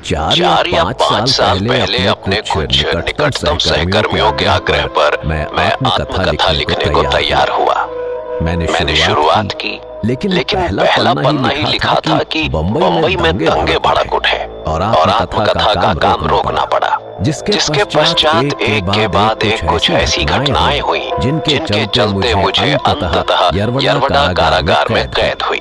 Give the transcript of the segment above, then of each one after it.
4 या 5 साल पहले अपने कुछ निकटतम सहकर्मियों के आग्रह पर मैं आत्मकथा लिखने को तैयार हुआ। मैंने शुरुआत की, लेकिन पहला पन्ना ही लिखा था कि बम्बई में दंगे भड़क उठे और आत्मकथा का काम रोकना पड़ा, जिसके पश्चात एक के बाद एक कुछ ऐसी घटनाएं हुई जिनके चलते मुझे अंततः यरवड़ा कारागार में कैद हुई।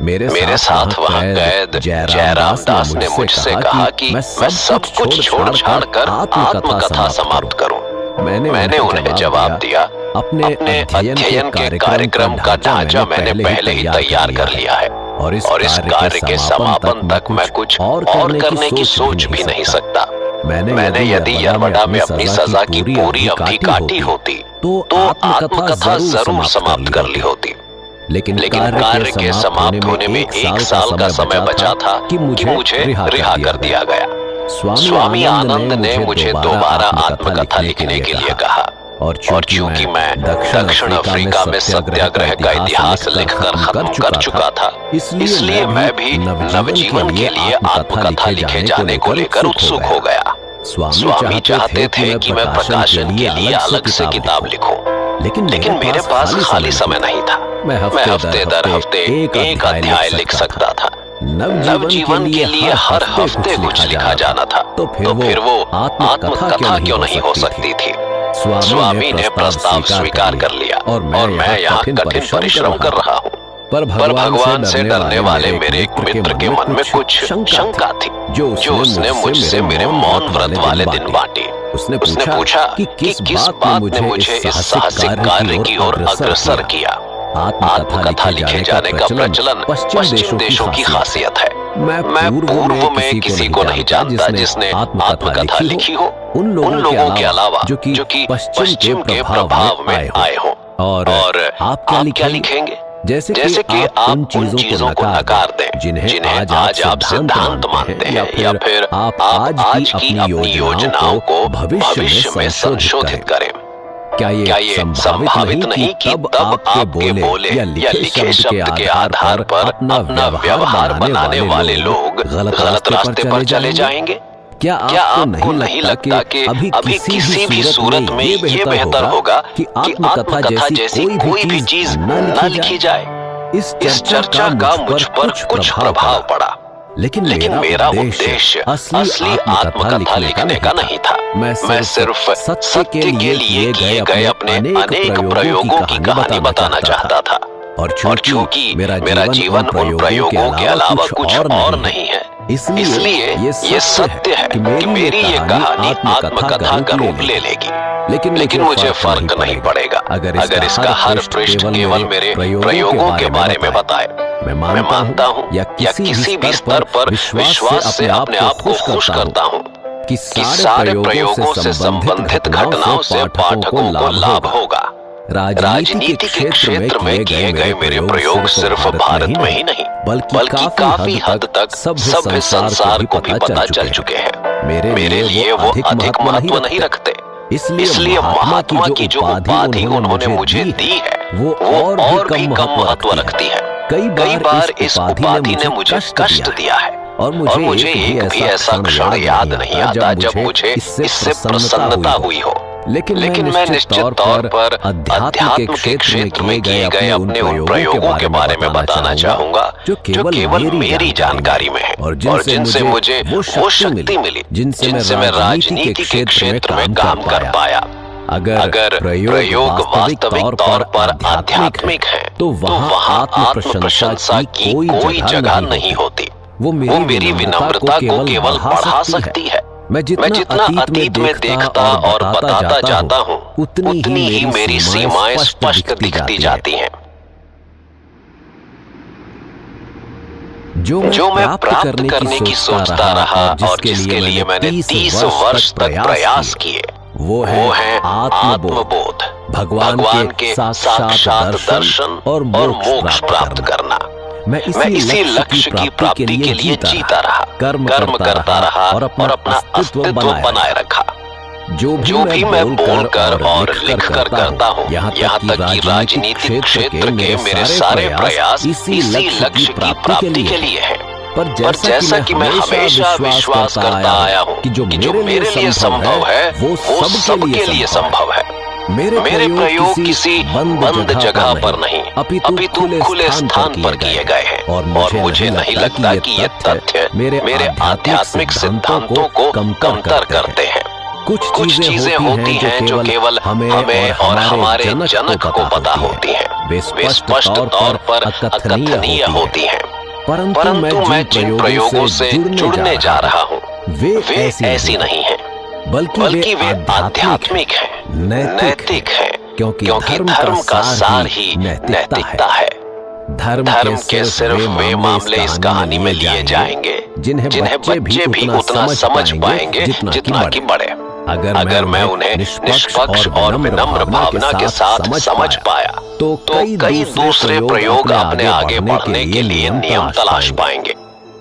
मेरे साथ वहाँ कैद जयराम दास ने मुझसे कहा कि मैं सब कुछ छोड़ छाड़ कर आत्मकथा समाप्त करूं। मैंने उन्हें जवाब दिया, अपने अध्ययन के कार्यक्रम का ढांचा मैंने पहले ही तैयार कर लिया है और इस कार्य के समापन तक मैं कुछ और करने की सोच भी नहीं सकता। मैंने यदि यरवड़ा में अपनी सजा की पूरी अवधि काटी होती तो आत्मकथा जरूर समाप्त कर ली होती, लेकिन कार्य के समाप्त होने में 1 साल का समय बचा था कि मुझे रिहा कर दिया गया। स्वामी आनंद ने मुझे दोबारा आत्मकथा लिखने के लिए कहा और चूंकि मैं दक्षिण अफ्रीका में सत्याग्रह का इतिहास लिखकर खत्म कर चुका था, इसलिए मैं भी नवजीवन के लिए आत्मकथा लिखे जाने को लेकर उत्सुक हो गया। स्वामी चाहते थे कि मैं प्रकाशन के लिए अलग से किताब लिखूं, लेकिन मेरे पास खाली समय नहीं था। मैं हफ्ते दर हफ्ते एक अध्याय लिख सकता था। नवजीवन के लिए हर हफ्ते कुछ लिखा जाना था, तो फिर वो आत्मकथा क्यों नहीं हो सकती थी? स्वामी ने प्रस्ताव स्वीकार कर लिया और मैं यहाँ कठिन परिश्रम कर रहा हूँ। पर भगवान से डरने वाले मेरे एक मित्र के मन में कुछ शंका थी, जो उसने मुझसे मेरे मौन व्रत वाले दिन बांटी। उसने पूछा कि किस बात ने मुझे इस साहसिक कार्य की ओर अग्रसर किया। आत्मकथा लिखे जाने का प्रचलन पश्चिम देशों की खासियत है। मैं पूर्व में किसी को नहीं जानता जिसने आत्मकथा लिखी हो, उन लोगों के अलावा जो कि पश्चिम के प्रभाव में आए हो। और आप क्या लिखेंगे? जैसे कि आप उन चीजों को नकार दें जिन्हें आज आप सिद्धांत मानते हैं, या फिर आप आज की अपनी योजनाओं को भविष्य में संशोधित करें। क्या ये संभावित नहीं कि तब आपके बोले या लिखे शब्द के आधार पर अपना व्यवहार बनाने वाले लोग गलत रास्ते पर चले जाएंगे? क्या आपको नहीं लगता कि अभी किसी भी सूरत में ये बेहतर होगा कि आत्मकथा जैसी कोई भी चीज न लिखी जाए? इस चर्चा का मुझ पर कुछ प्रभाव पड़ा, लेकिन मेरा उद्देश्य असली आत्मकथा लिखने का नहीं था। मैं सिर्फ सत्य के लिए किए गए अपने अनेक प्रयोगों की कहानी बताना चाहता था। और चूंकि मेरा जीवन उन प्रयोगों के अलावा कुछ और नहीं है, इसलिए ये सत्य है कि मेरी ये कहानी आत्मकथा का रूप ले लेगी। लेकिन मुझे फर्क नहीं पड़ेगा अगर इसका हर पृष्ठ केवल मेरे प्रयोगों के बारे में बताए। मैं मानता हूँ या किसी भी स्तर पर विश्वास से अपने आप को खुश करता हूँ कि सारे प्रयोगों से संबंधित घटनाओं से पाठकों को लाभ होगा। राजनीति के क्षेत्र में किए गए मेरे प्रयोग सिर्फ भारत में ही नहीं, बल्कि काफी हद तक सभ्य संसार को भी पता चल चुके हैं। मेरे लिए वो अधिक महत्व नहीं रखते, इसलिए महात्मा की जो उपाधि उन्होंने मुझे दी है वो और भी कम महत्व रखती है। कई बार इस उपाधि ने मुझे कष्ट दिया है और मुझे एक भी ऐसा क्षण याद नहीं आता जब मुझे इससे प्रसन्नता हुई हो। लेकिन मैं निश्चित तौर पर अध्यात्म के क्षेत्र में किए गए अपने उन प्रयोगों के बारे में बताना चाहूंगा जो केवल मेरी जानकारी में है और जिनसे मुझे वो शक्ति मिली जिनसे मैं राजनीति के क्षेत्र में काम कर पाया। अगर प्रयोग वास्तविक तौर पर आध्यात्मिक है तो वहाँ आत्म प्रशंसा की कोई जगह नहीं होती। वो मेरी विनम्रता को केवल बढ़ा सकती है। मैं जितना अतीत में देखता और बताता जाता हूँ, उतनी ही मेरी सीमाएं स्पष्ट दिखती जाती हैं। जो मैं प्राप्त करने की सोचता रहा और जिसके लिए मैंने 30 वर्ष तक प्रयास किए, वो है आत्मबोध, भगवान के साक्षात दर्शन और मोक्ष प्राप्त करना। मैं इसी लक्ष्य की प्राप्ति के लिए जीता रहा, कर्म करता रहा और अपना अस्तित्व बनाए रखा। जो भी मैं बोलकर और लिखकर करता हूँ, यहाँ तक कि राजनीतिक क्षेत्र के मेरे सारे प्रयास इसी लक्ष्य की प्राप्ति के लिए है। पर जैसा कि मैं हमेशा विश्वास करता आया हूँ कि जो मेरे लिए संभव है वो सबके लिए संभव है। मेरे प्रयोग किसी बंद जगह पर नहीं अपितु खुले स्थान पर किए गए हैं और मुझे नहीं लगता कि ये तथ्य मेरे आध्यात्मिक सिद्धांतों को कमतर करते हैं। कुछ चीजें होती हैं जो केवल हमें और हमारे जनक को पता होती हैं। वे स्पष्ट तौर पर अकथनीय होती हैं, परंतु मैं जिन प्रयोगों से जुड़ने जा रहा हूँ वे ऐसी नहीं हैं, बल्कि वे आध्यात्मिक हैं, नैतिक हैं, क्योंकि धर्म का सार ही नैतिकता है। धर्म के सिर्फ वे मामले इस कहानी में लिए जाएंगे जिन्हें बच्चे भी उतना समझ पाएंगे जितना कि बड़े। अगर मैं उन्हें निष्पक्ष और विनम्र भावना के साथ समझ पाया तो कई दूसरे प्रयोग अपने आगे बढ़ने के लिए नियम तलाश पाएंगे।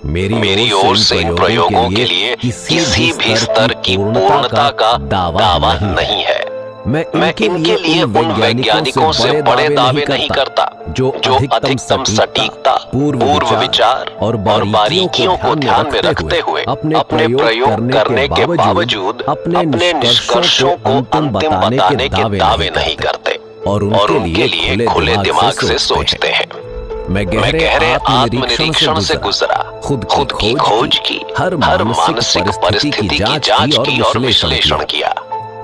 मेरी ओर से इन प्रयोगों के लिए किसी भी स्तर की पूर्णता का दावा नहीं है। मैं इनके लिए उन वैज्ञानिकों से बड़े दावे नहीं करता जो अधिकतम सटीकता, पूर्व विचार और बारीकियों को ध्यान में रखते हुए अपने प्रयोग करने के बावजूद अपने निष्कर्षों को अंतिम बताने के दावे नहीं करते और उनके लिए खुले दिमाग से सोचते हैं। मैं गहरे आत्मनिरीक्षण से गुजरा, खुद की खोज की, हर मानसिक परिस्थिति की जांच की और विश्लेषण किया।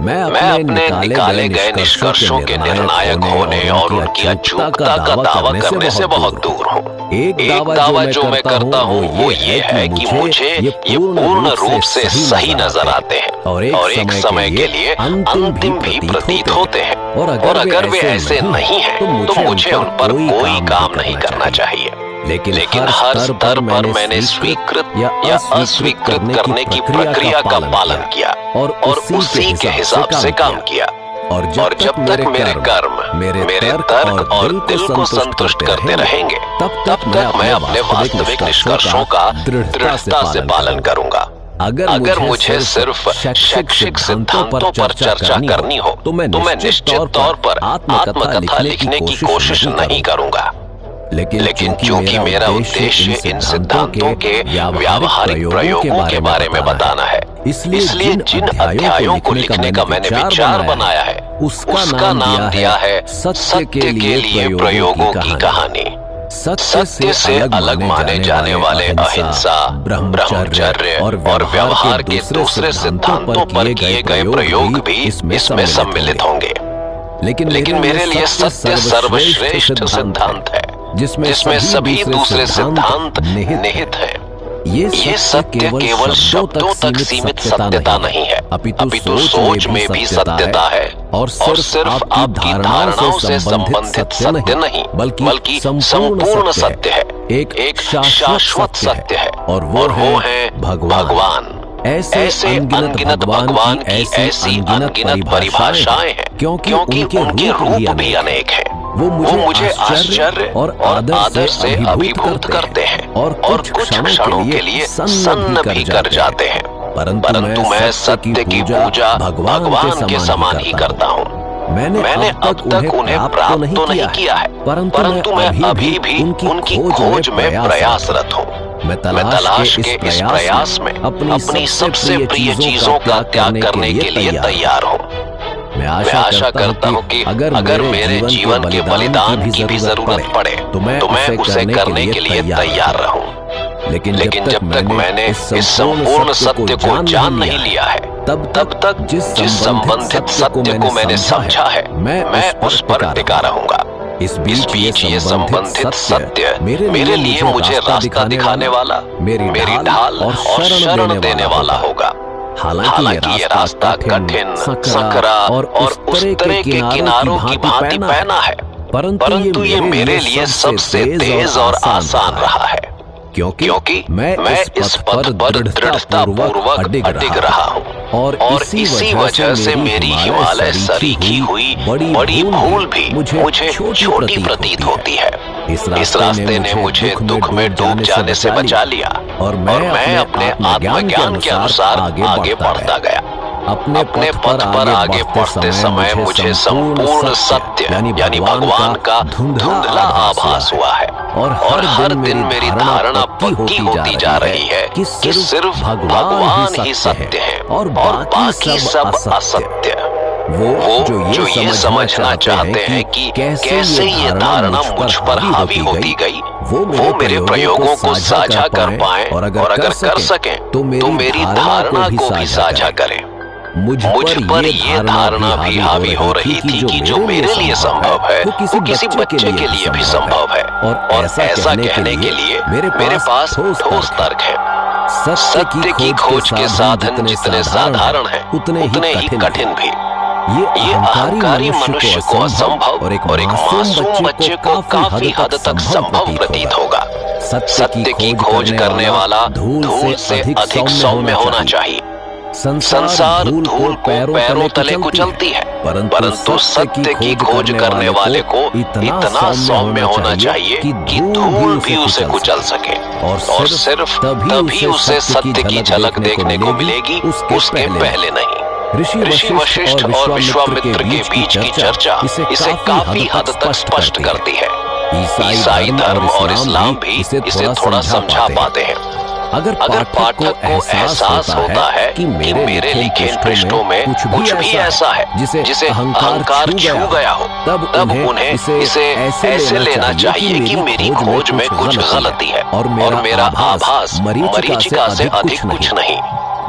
मैं अपने निकाले गए निष्कर्षों के निर्णायक होने और उनकी अचूकता का दावा करने से बहुत दूर हूँ। एक दावा जो मैं करता हूँ वो ये है कि मुझे ये पूर्ण रूप से सही नजर आते हैं और एक समय के लिए अंतिम भी प्रतीत होते हैं। और अगर वे ऐसे नहीं हैं तो मुझे उन पर कोई काम नहीं करना चाहिए। लेकिन हर स्तर पर मैंने स्वीकृत या अस्वीकृत करने की प्रक्रिया का पालन किया और उसी के हिसाब से काम किया। और जब तक मेरे कर्म मेरे तर्क और दिल को संतुष्ट करते रहेंगे तब तक मैं अपने वास्तविक निष्कर्षों का दृढ़ता से पालन करूंगा। अगर मुझे सिर्फ शैक्षिक सिद्धांतों पर चर्चा करनी हो तो मैं निश्चित तौर पर आत्मकथा लिखने की कोशिश नहीं करूंगा। लेकिन चूंकि मेरा उद्देश्य इन सिद्धांतों के व्यावहारिक प्रयोगों के बारे में बताना है, इसलिए जिन अध्यायों को लिखने का मैंने विचार बनाया है उसका नाम दिया है सत्य के लिए प्रयोगों की कहानी। सत्य से अलग माने जाने वाले अहिंसा, ब्रह्मचर्य और व्यवहार के दूसरे सिद्धांतों पर किए गए प्रयोग भी इसमें सम्मिलित होंगे। लेकिन मेरे लिए सत्य सर्वश्रेष्ठ सिद्धांत है जिसमें सभी दूसरे सिद्धांत निहित हैं। ये सत्य केवल शब्दों तक सीमित सत्यता नहीं है, अपितु सोच में भी सत्यता है और सिर्फ आपकी धारणाओं से संबंधित सत्य नहीं बल्कि संपूर्ण सत्य है, एक शाश्वत सत्य है और वो है भगवान। ऐसे अनगिनत भगवान की ऐसी अनगिनत परिभाषाएं हैं क्योंकि उनके रूप भी अनेक हैं। वो मुझे आश्चर्य और आदर से अभिभूत करते हैं और कुछ क्षणों के लिए सन्न भी कर जाते हैं। परंतु मैं सत्य की पूजा भगवान के समान ही करता हूँ। मैंने अब तक उन्हें प्राप्त तो नहीं किया है, परंतु मैं अभी भी उनकी खोज में प्रयासरत हूँ। मैं तलाश के इस प्रयास में अपनी सबसे प्रिय चीजों का त्याग करने के लिए तैयार हूँ। मैं आशा करता हूँ कि अगर मेरे जीवन के बलिदान की भी जरूरत पड़े तो मैं उसे करने के लिए तैयार रहूं। लेकिन जब तक मैंने इस संपूर्ण सत्य को जान नहीं लिया है तब तक जिस संबंधित सत्य को मैंने समझा है मैं उस पर टिका रहूंगा। इस बीच ये संबंधित सत्य मेरे लिए मुझे रास्ता दिखाने वाला, मेरी ढाल और शरण देने वाला होगा। हालांकि ये रास्ता कठिन, सकरा और उस तरह के किनारों की भांति पैना है, परंतु ये मेरे लिए सबसे तेज और आसान रहा है क्योंकि मैं इस पथ पर दृढ़ता पूर्वक अडिग रहा हूँ और इसी वजह से मेरी हिमालय सरीखी हुई बड़ी भूल भी मुझे छोटी प्रतीत होती है। इस रास्ते ने मुझे दुख में डूब जाने से बचा लिया और मैं अपने आत्मज्ञान के अनुसार आगे बढ़ता गया। अपने पथ पर आगे बढ़ते समय मुझे संपूर्ण सत्य यानी भगवान का धुंधला आभास हुआ है। और हर दिन मेरी धारणा पक्की होती जा रही है कि सिर्फ भगवान ही सत्य है और बाकी सब असत्य। वो जो ये समझना चाहते हैं कि कैसे ये धारणा मुझ पर हावी होती गई, वो मेरे प्रयोगों को साझा कर पाएं और अगर कर सकें तो मेरी धारणा को भी साझा करें। मुझ पर ये धारणा भी हावी हो रही थी कि जो मेरे लिए संभव है वो किसी बच्चे के लिए भी संभव है, और ऐसा कहने के लिए मेरे पास ठोस तर्क है। सत्य की खोज के साधन जितने साधारण हैं उतने ही कठिन भी। ये अहंकारी मनुष्य को असंभव और एक मासूम बच्चे को काफी हद तक संभव प्रतीत होगा। सत्य की खोज करने वाला धूल से अधिक सौम्य होना चाहिए। संसार धूल को पैरों तले कुचलती है, परंतु सत्य की खोज करने वाले को इतना सौम्य होना चाहिए कि धूल भी उसे कुचल सके, और सिर्फ तभी उसे सत्य की झलक देखने को मिलेगी, उसके पहले नहीं। ऋषि वशिष्ठ और विश्वामित्र के बीच की चर्चा इसे काफी हद तक स्पष्ट करती है। ईसाई धर्म और इस्लाम भी इसे थोड़ा समझा पाते हैं। अगर पाठक को एहसास होता है कि मेरे लिखे पृष्ठों में कुछ भी ऐसा है जिसे अहंकार छू गया हो, तब उन्हें इसे ऐसे लेना चाहिए कि मेरी खोज में कुछ गलती है और मेरा आभास मरीचिका से अधिक कुछ नहीं।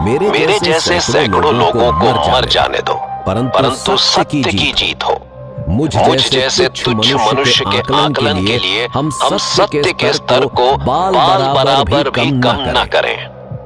मेरे जैसे सैकड़ों लोगों को मर जाने दो, परंतु सत्य की जीत हो। मुझ जैसे तुच्छ मनुष्य के आकलन के लिए हम सत्य के स्तर को बाल बराबर भी कम न करें।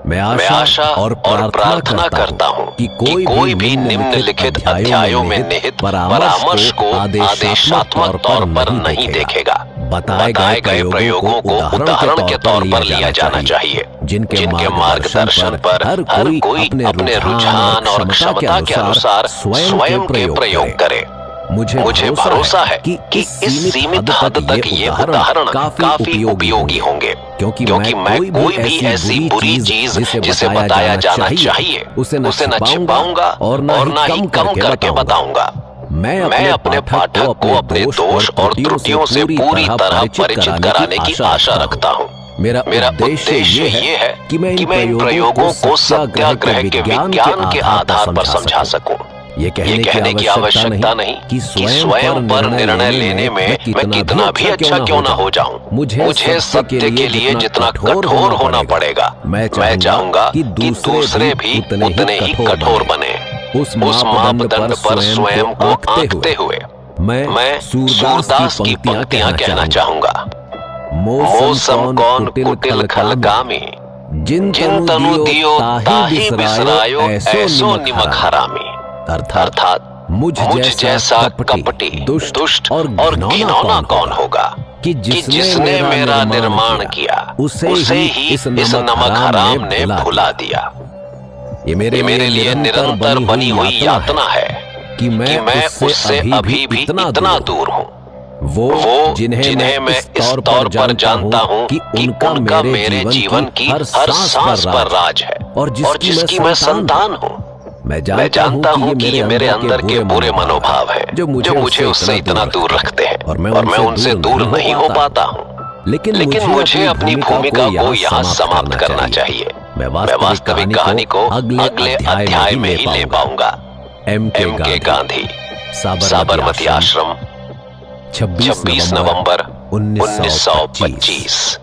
मैं आशा और प्रार्थना करता हूँ कि कोई भी निम्नलिखित अध्यायों में निहित परामर्श को आदेशात्मक तौर पर नहीं देखेगा। बताए गए प्रयोगों को उदाहरण के तौर पर लिया जाना चाहिए, जिनके मार्गदर्शन पर हर कोई अपने रुझान और क्षमता के अनुसार स्वयं के प्रयोग करे। मुझे भरोसा है कि इस सीमित हद तक ये उदाहरण काफी उपयोगी होंगे, क्योंकि मैं कोई भी ऐसी बुरी चीज जिसे बताया जाना चाहिए उसे न छिपाऊंगा और न ही कम करके बताऊंगा। मैं अपने पाठक को अपने दोष और त्रुटियों से पूरी तरह परिचित कराने की आशा रखता हूँ। मेरा उद्देश्य ये है कि मैं इन प्रयोगों को सत्याग्रह के विज्ञान के आधार पर समझा सकूं। ये कहने की आवश्यकता नहीं कि स्वयं पर निर्णय लेने में मैं कितना भी अच्छा क्यों ना हो जाऊं, मुझे सत्य के लिए जितना कठोर होना पड़ेगा, मैं चाहूंगा कि दूसरे भी उतने ही कठोर बने। उस मापदंड पर स्वयं को आंकते हुए मैं सूरदास की पंक्तियां कहना चाहूंगा। मौसम कौन कुटिल खलगामी, जिन तनु दियो ताहि बिसरायो ऐसो निमक हरामी। अर्थात मुझ जैसा कपटी दुष्ट और घिनौना कौन होगा कि जिसने मेरा निर्माण किया उसे ही इस नमक हराम ने भुला दिया। ये मेरे लिए निरंतर बनी हुई यातना है कि मैं उससे अभी भी इतना दूर हूँ। वो जिन्हें मैं इस तौर पर जानता हूँ कि उनका मेरे जीवन की हर सांस पर राज है और जिसकी मैं संतान हूँ। मैं जानता हूँ कि ये मेरे अंदर के बुरे मनोभाव हैं जो मुझे उससे इतना दूर रखते हैं, और मैं उनसे दूर नहीं हो पाता हूँ। लेकिन मुझे अपनी भूमिका को यहाँ समाप्त करना चाहिए। मैं वास्तविक कहानी को अगले अध्याय में ही ले पाऊंगा। M.K. गांधी, साबरमती आश्रम, 26 नवंबर 1925।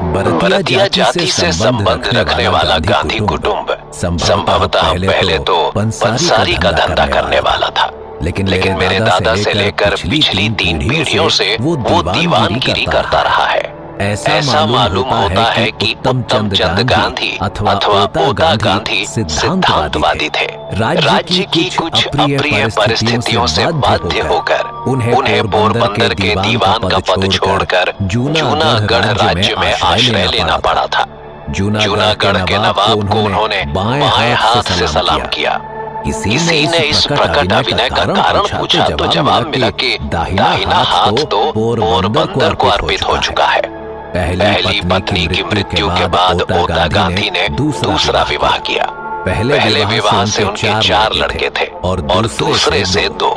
भरतीया जाति से संबंध रखने वाला गांधी कुटुंब संभवतः पहले तो पंसारी का धंधा करने वाला था, लेकिन मेरे दादा से लेकर पिछली 3 पीढ़ियों से वो दीवानगिरी करता रहा है। ऐसा मालूम होता है कि उत्तम चंद गांधी अथवा ओदा गांधी सिद्धांतवादी थे। राज्य की कुछ अप्रिय परिस्थितियों से बाध्य होकर उन्हें पोरबंदर के दीवान का पद छोड़कर जूनागढ़ राज्य में आश्रय लेना पड़ा था। जूनागढ़ के नवाब को उन्होंने बाएं हाथ से सलाम किया। किसी ने इस प्रकट अभिनय का कारण पूछा तो जवाब मिला कि दाहिना हाथ तो पोरबंदर को अर्पित हो चुका है। पहली पत्नी की मृत्यु के बाद ओदा गांधी ने दूसरा विवाह किया। पहले विवाह से उनके 4 लड़के थे और दूसरे से 2।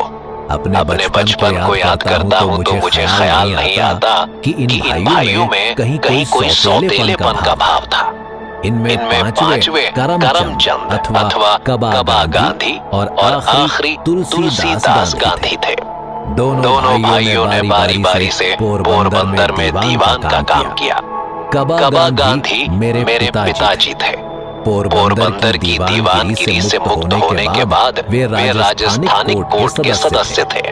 अपने बचपन को याद करता हूँ तो मुझे ख्याल नहीं आता कि इन भाइयों में कहीं कोई सौतेलेपन का भाव था। इनमें पांचवे करमचंद अथवा कबा गांधी और आखिरी तुलसीदास गांधी थे। दोनों भाइयों ने बारी से पोरबंदर में दीवान का काम किया। कबा गांधी मेरे पिताजी थे। पोरबंदर की दीवानगिरी से मुक्त होने के बाद वे राजस्थानी कोर्ट के सदस्य थे।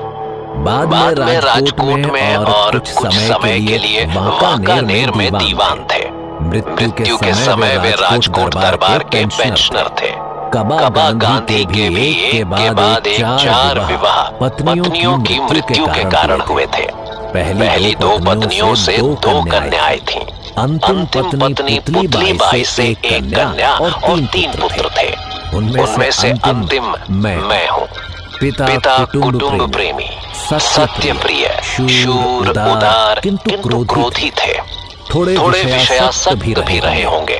बाद में राजकोट में और कुछ समय के लिए वांकानेर में दीवान थे। मृत्यु के समय वे राजकोट दरबार के पेंशनर थे। कबा गांधी के भी एक के बाद एक 4 विवाह पत्नियों की मृत्यु के कारण हुए थे। पहली 2 पत्नियों से 2 कन्याएं थीं। अंतिम पत्नी पुतलीबाई से 1 कन्या और 3 पुत्र थे। उनमें से अंतिम मैं हूँ। पिता कुटुंब प्रेमी, सत्य प्रिय, शूर, उदार किंतु क्रोधी थे। थोड़े विषयासक्त भी रहे होंगे।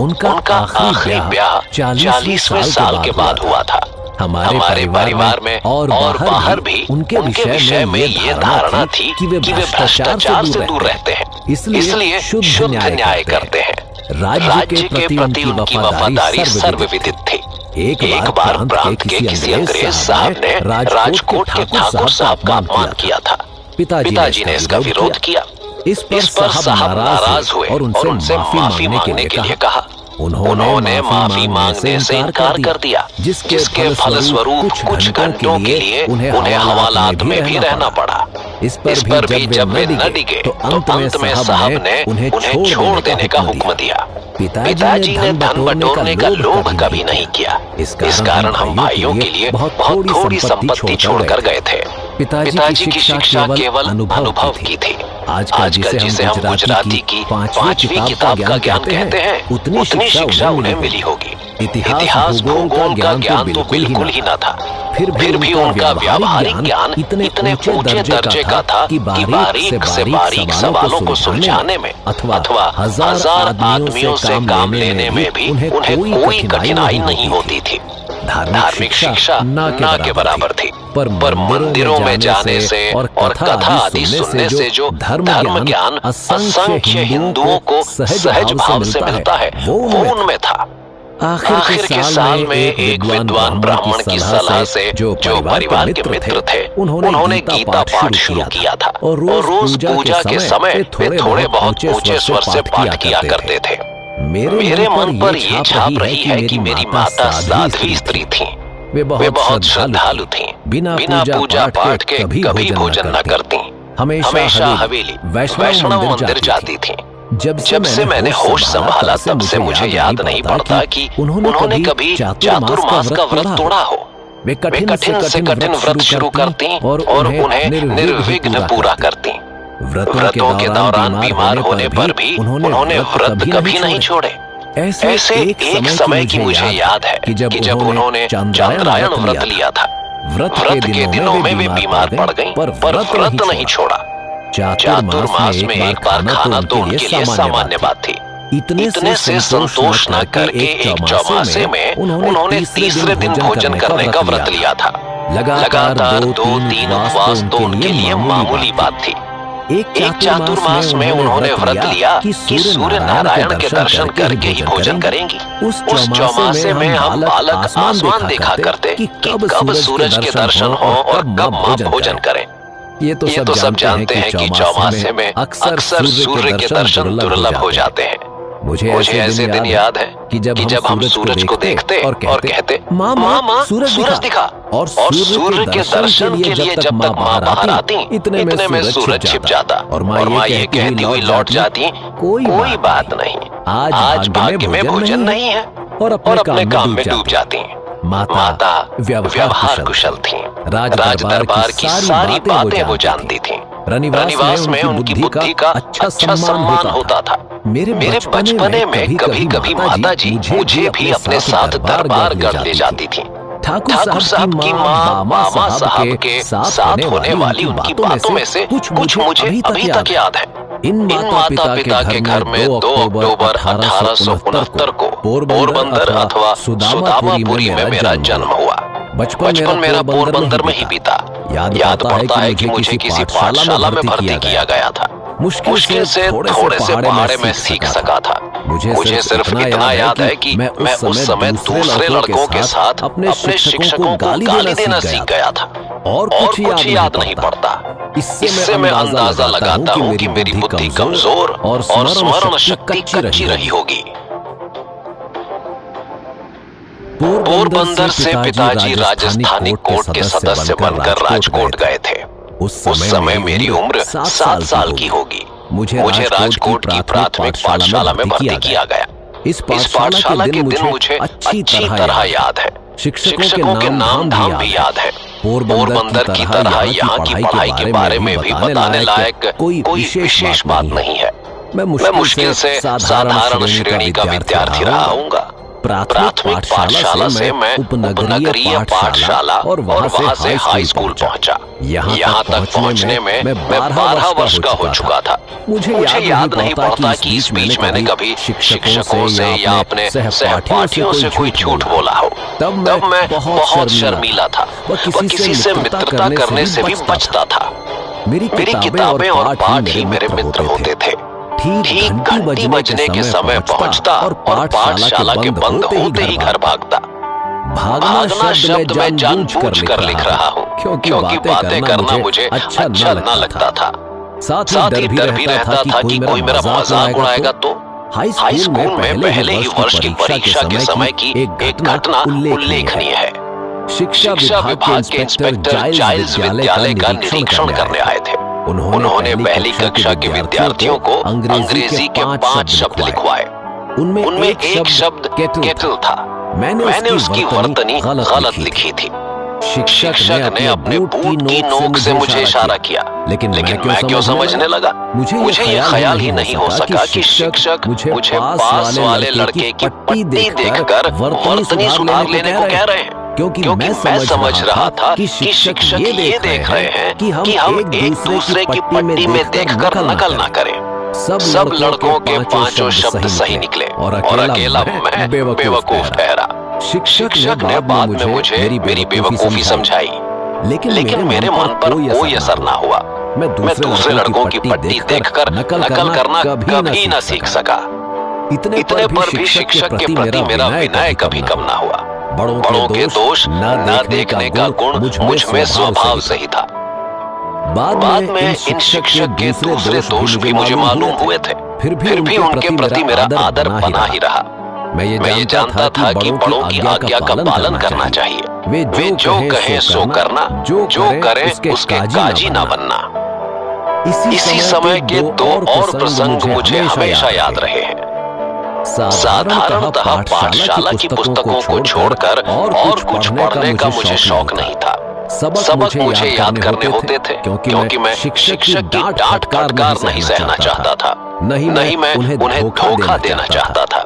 उनका आखिरी ब्याह 40वें साल के बाद हुआ था। हमारे परिवार में और बाहर भी उनके विषय में ये धारणा थी कि वे भ्रष्टाचार से दूर रहते हैं, इसलिए शुद्ध न्याय करते हैं। राज्य के प्रति उनकी वफादारी सर्वविदित थी। एक बार प्रांत के किसी अंग्रेज साहब ने राजकोट के ठाकुर साहब का अपमान किया था। पिताजी ने इसका विरोध किया। इस पर साहब नाराज हुए और उनसे माफी मांगने के लिए कहा। उन्होंने माफी मांगने से इनकार कर दिया, जिसके फलस्वरूप कुछ घंटों के लिए उन्हें हवालात में भी रहना पड़ा। इस पर भी जब वे न डिगे तो अंत में साहब ने उन्हें छोड़ देने का हुक्म दिया। पिताजी ने धन बटोरने का लोभ कभी नहीं किया। इस कारण हम भाइयों के लिए बहुत थोड़ी संपत्ति छोड़कर गए थे। पिताजी की शिक्षा केवल अनुभव की थी। आजकल जिसे हम गुजराती की 5वीं किताब का ज्ञान कहते हैं, उतनी शिक्षा उन्हें मिली होगी। इतिहास भूगोल का ज्ञान तो बिल्कुल ही न था। फिर भी उनका व्यावहारिक ज्ञान इतने ऊंचे दर्जे का था कि बारीक से बारीक सवालों को सुलझाने में अथवा 1000 आदमियों से काम लेने में भी उन्हें कोई कठिनाई नहीं होती थी। धार्मिक शिक्षा ना के बराबर थी, पर मंदिरों में जाने से और कथा आदि सुनने से जो धर्म ज्ञान असंख्य हिंदुओं को सहज भाव से मिलता है, वो उनमें था। आखिर के साल में एक विद्वान ब्राह्मण की सलाह से जो परिवार के मित्र थे, उन्होंने गीता पाठ शुरू किया था और रोज पूजा के समय वे थोड़े बहुत ऊंचे स्वर से पाठ किया करते थे। मेरे मन पर ये छाप रही है कि मेरी माता साध्वी स्त्री थीं। वे बहुत श्रद्धालु थीं। बिना पूजा पाठ के कभी भोजन न करती। हमेशा हवेली वैष्णव मंदिर जाती थीं। जब से मैंने होश संभाला तब से मुझे याद नहीं पड़ता कि उन्होंने कभी चातुर्मास का व्रत तोड़ा हो। वे कठिन से कठिन व्रत शुरू करती और उन्हें निर्विघ्न पूरा करती। व्रतों के दौरान बीमार होने पर भी उन्होंने व्रत कभी नहीं छोड़े। ऐसे एक समय की मुझे याद है कि जब उन्होंने चंद्रायण व्रत लिया था। व्रत के दिनों में वे बीमार पड़ गईं, पर व्रत नहीं छोड़ा। चातुर्मास में एक बार खाना तो उनके लिए सामान्य बात थी। इतने से संतोष न करके एक चौमासे में उन्होंने तीसरे दिन भोजन करने का व्रत लिया था। लगातार 2-3 उपवास तो उनके लिए मामूली बात थी। एक चातुर्मास में उन्होंने व्रत लिया कि सूर्य नारायण के दर्शन करके ही भोजन करेंगी। उस चौमासे में हम बालक आसमान देखा करते कि कब सूरज के दर्शन हो और कब माँ भोजन करें। ये तो सब जानते हैं कि चौमासे में अक्सर सूर्य के दर्शन दुर्लभ हो जाते हैं। मुझे ऐसे दिन याद है कि जब हम सूरज को देखते और कहते, माँ सूरज दिखा, और सूर्य के दर्शन के लिए जब तक माँ बाहर आती, इतने में सूरज छिप जाता और माँ ये कहती हुई लौट जाती, कोई बात नहीं, आज भाग्य में भोजन नहीं है, और अपने काम में डूब जाती। माता व्यवहार कुशल थीं। राज दरबार की सारी बातें वो जानती थीं। रनिवास में उनकी बुद्धि का अच्छा सम्मान होता था। मेरे बचपने में कभी माता जी मुझे भी अपने साथ दरबार गढ़ ले जाती थी। ठाकुर साहब की माँ मामा साहब के साथ होने वाली उनकी बातों में से कुछ मुझे अभी तक याद है। इन माता पिता के घर में 2 अक्टूबर 1869 को पोरबंदर अथवा सुदामापुरी में मेरा जन्म हुआ। बचपन मेरा पोरबंदर में ही बीता। याद पड़ता है कि मुझे किसी पाठशाला में भर्ती किया गया था। मुश्किल से थोड़े से पहाड़े में सीख सका था। मुझे सिर्फ इतना याद है कि मैं उस समय दूसरे लड़कों के साथ अपने शिक्षकों को गाली देना सीख गया था और कुछ याद नहीं पड़ता। इससे मैं अंदाजा लगाता हूँ कि मेरी बुद्धि कमजोर और स्मरण शक्ति कच्ची रही होगी। पोरबंदर से पिताजी राजस्थानी कोर्ट के सदस्य बनकर राजकोट गए थे। उस समय मेरी उम्र 7 साल की होगी। मुझे राजकोट की प्राथमिक पाठशाला में भर्ती किया गया। इस पाठशाला के दिन मुझे अच्छी तरह याद है। शिक्षकों के नाम भी याद है। पोरबंदर की तरह यहाँ की पढ़ाई के बारे में भी बताने लायक कोई विशेष बात नहीं है। मैं मुश्किल से साधारण श्रेणी का विद्यार्थी रहा हूँगा। प्राथमिक पाठशाला से मैं उपनगरीय पाठशाला और वहाँ से हाई स्कूल पहुँचा। यहाँ तक पहुँचने में मैं 12 वर्ष का हो चुका था। मुझे याद नहीं पड़ता कि इस बीच मैंने कभी शिक्षकों से या अपने सहपाठियों से कोई झूठ बोला हो। तब मैं बहुत शर्मीला था व किसी से मित्रता करने से भी बचता था। मेरी किताबें और पाठ ही मेरे मित्र होते थे। ठीक घंटी बजने के समय पहुंचता और पाठशाला के बंद होते ही घर भागता। भागना शब्द मैं जानबूझकर लिख रहा हूँ क्योंकि बातें करना मुझे अच्छा न लगता था। साथ ही डर भी रहता था कि कोई मेरा मजाक उड़ाएगा तो। हाई स्कूल में पहले ही वर्ष की परीक्षा के समय की एक घटना उल्लेखनीय है। शिक्षा विभाग के इंस्पेक्टर जाइल्स विद्यालय का निरीक्षण करने आए थे। उन्होंने पहली कक्षा के विद्यार्थियों को अंग्रेजी के 5 शब्द लिखवाए। उनमें एक शब्द केटल था। मैंने उसकी वर्तनी गलत लिखी थी। शिक्षक ने अपने बूट की नोक से मुझे इशारा किया, लेकिन मैं क्यों समझने लगा। मुझे ये ख्याल ही नहीं हो सका कि शिक्षक मुझे पास वाले लड़के की पट्टी देखकर वर्तनी सुधार लेने को कह रहे हैं। क्योंकि मैं समझ रहा था कि शिक्षक ये देख रहे हैं कि हम एक दूसरे की पट्टी में देखकर नकल ना करें। सब लड़कों के 5 शब्द सही निकले और अकेला मैं बेवकूफ ठहरा। शिक्षक ने बाद में मुझे मेरी बेवकूफी समझाई, लेकिन मेरे मन पर कोई असर ना हुआ। मैं दूसरे लड़कों की पट्टी देखकर नकल करना कभी न सीख सका। इतने पर भी शिक्षक के प्रति मेरा विनय कभी कम ना हुआ। बड़ों के दोष न देखने का गुण मुझ में स्वभाव से ही था। बाद में इन शिक्षक के दूसरे दोष भी मुझे मालूम हुए थे। फिर भी उनके प्रति मेरा आदर बना ही रहा। मैं ये जानता था कि बड़ों की आज्ञा का पालन करना चाहिए। वे जो कहें सो करना, जो करें उसके काजी ना बनना। इसी समय के 2 और प्रसंग मुझे हमेशा याद रहे हैं। साधारणतः पाठशाला की पुस्तकों को छोड़कर और कुछ पढ़ने का मुझे शौक नहीं था। सबक मुझे याद करने होते थे क्योंकि मैं शिक्षक की डांट फटकार नहीं सहना चाहता था। नहीं मैं उन्हें धोखा देना चाहता था।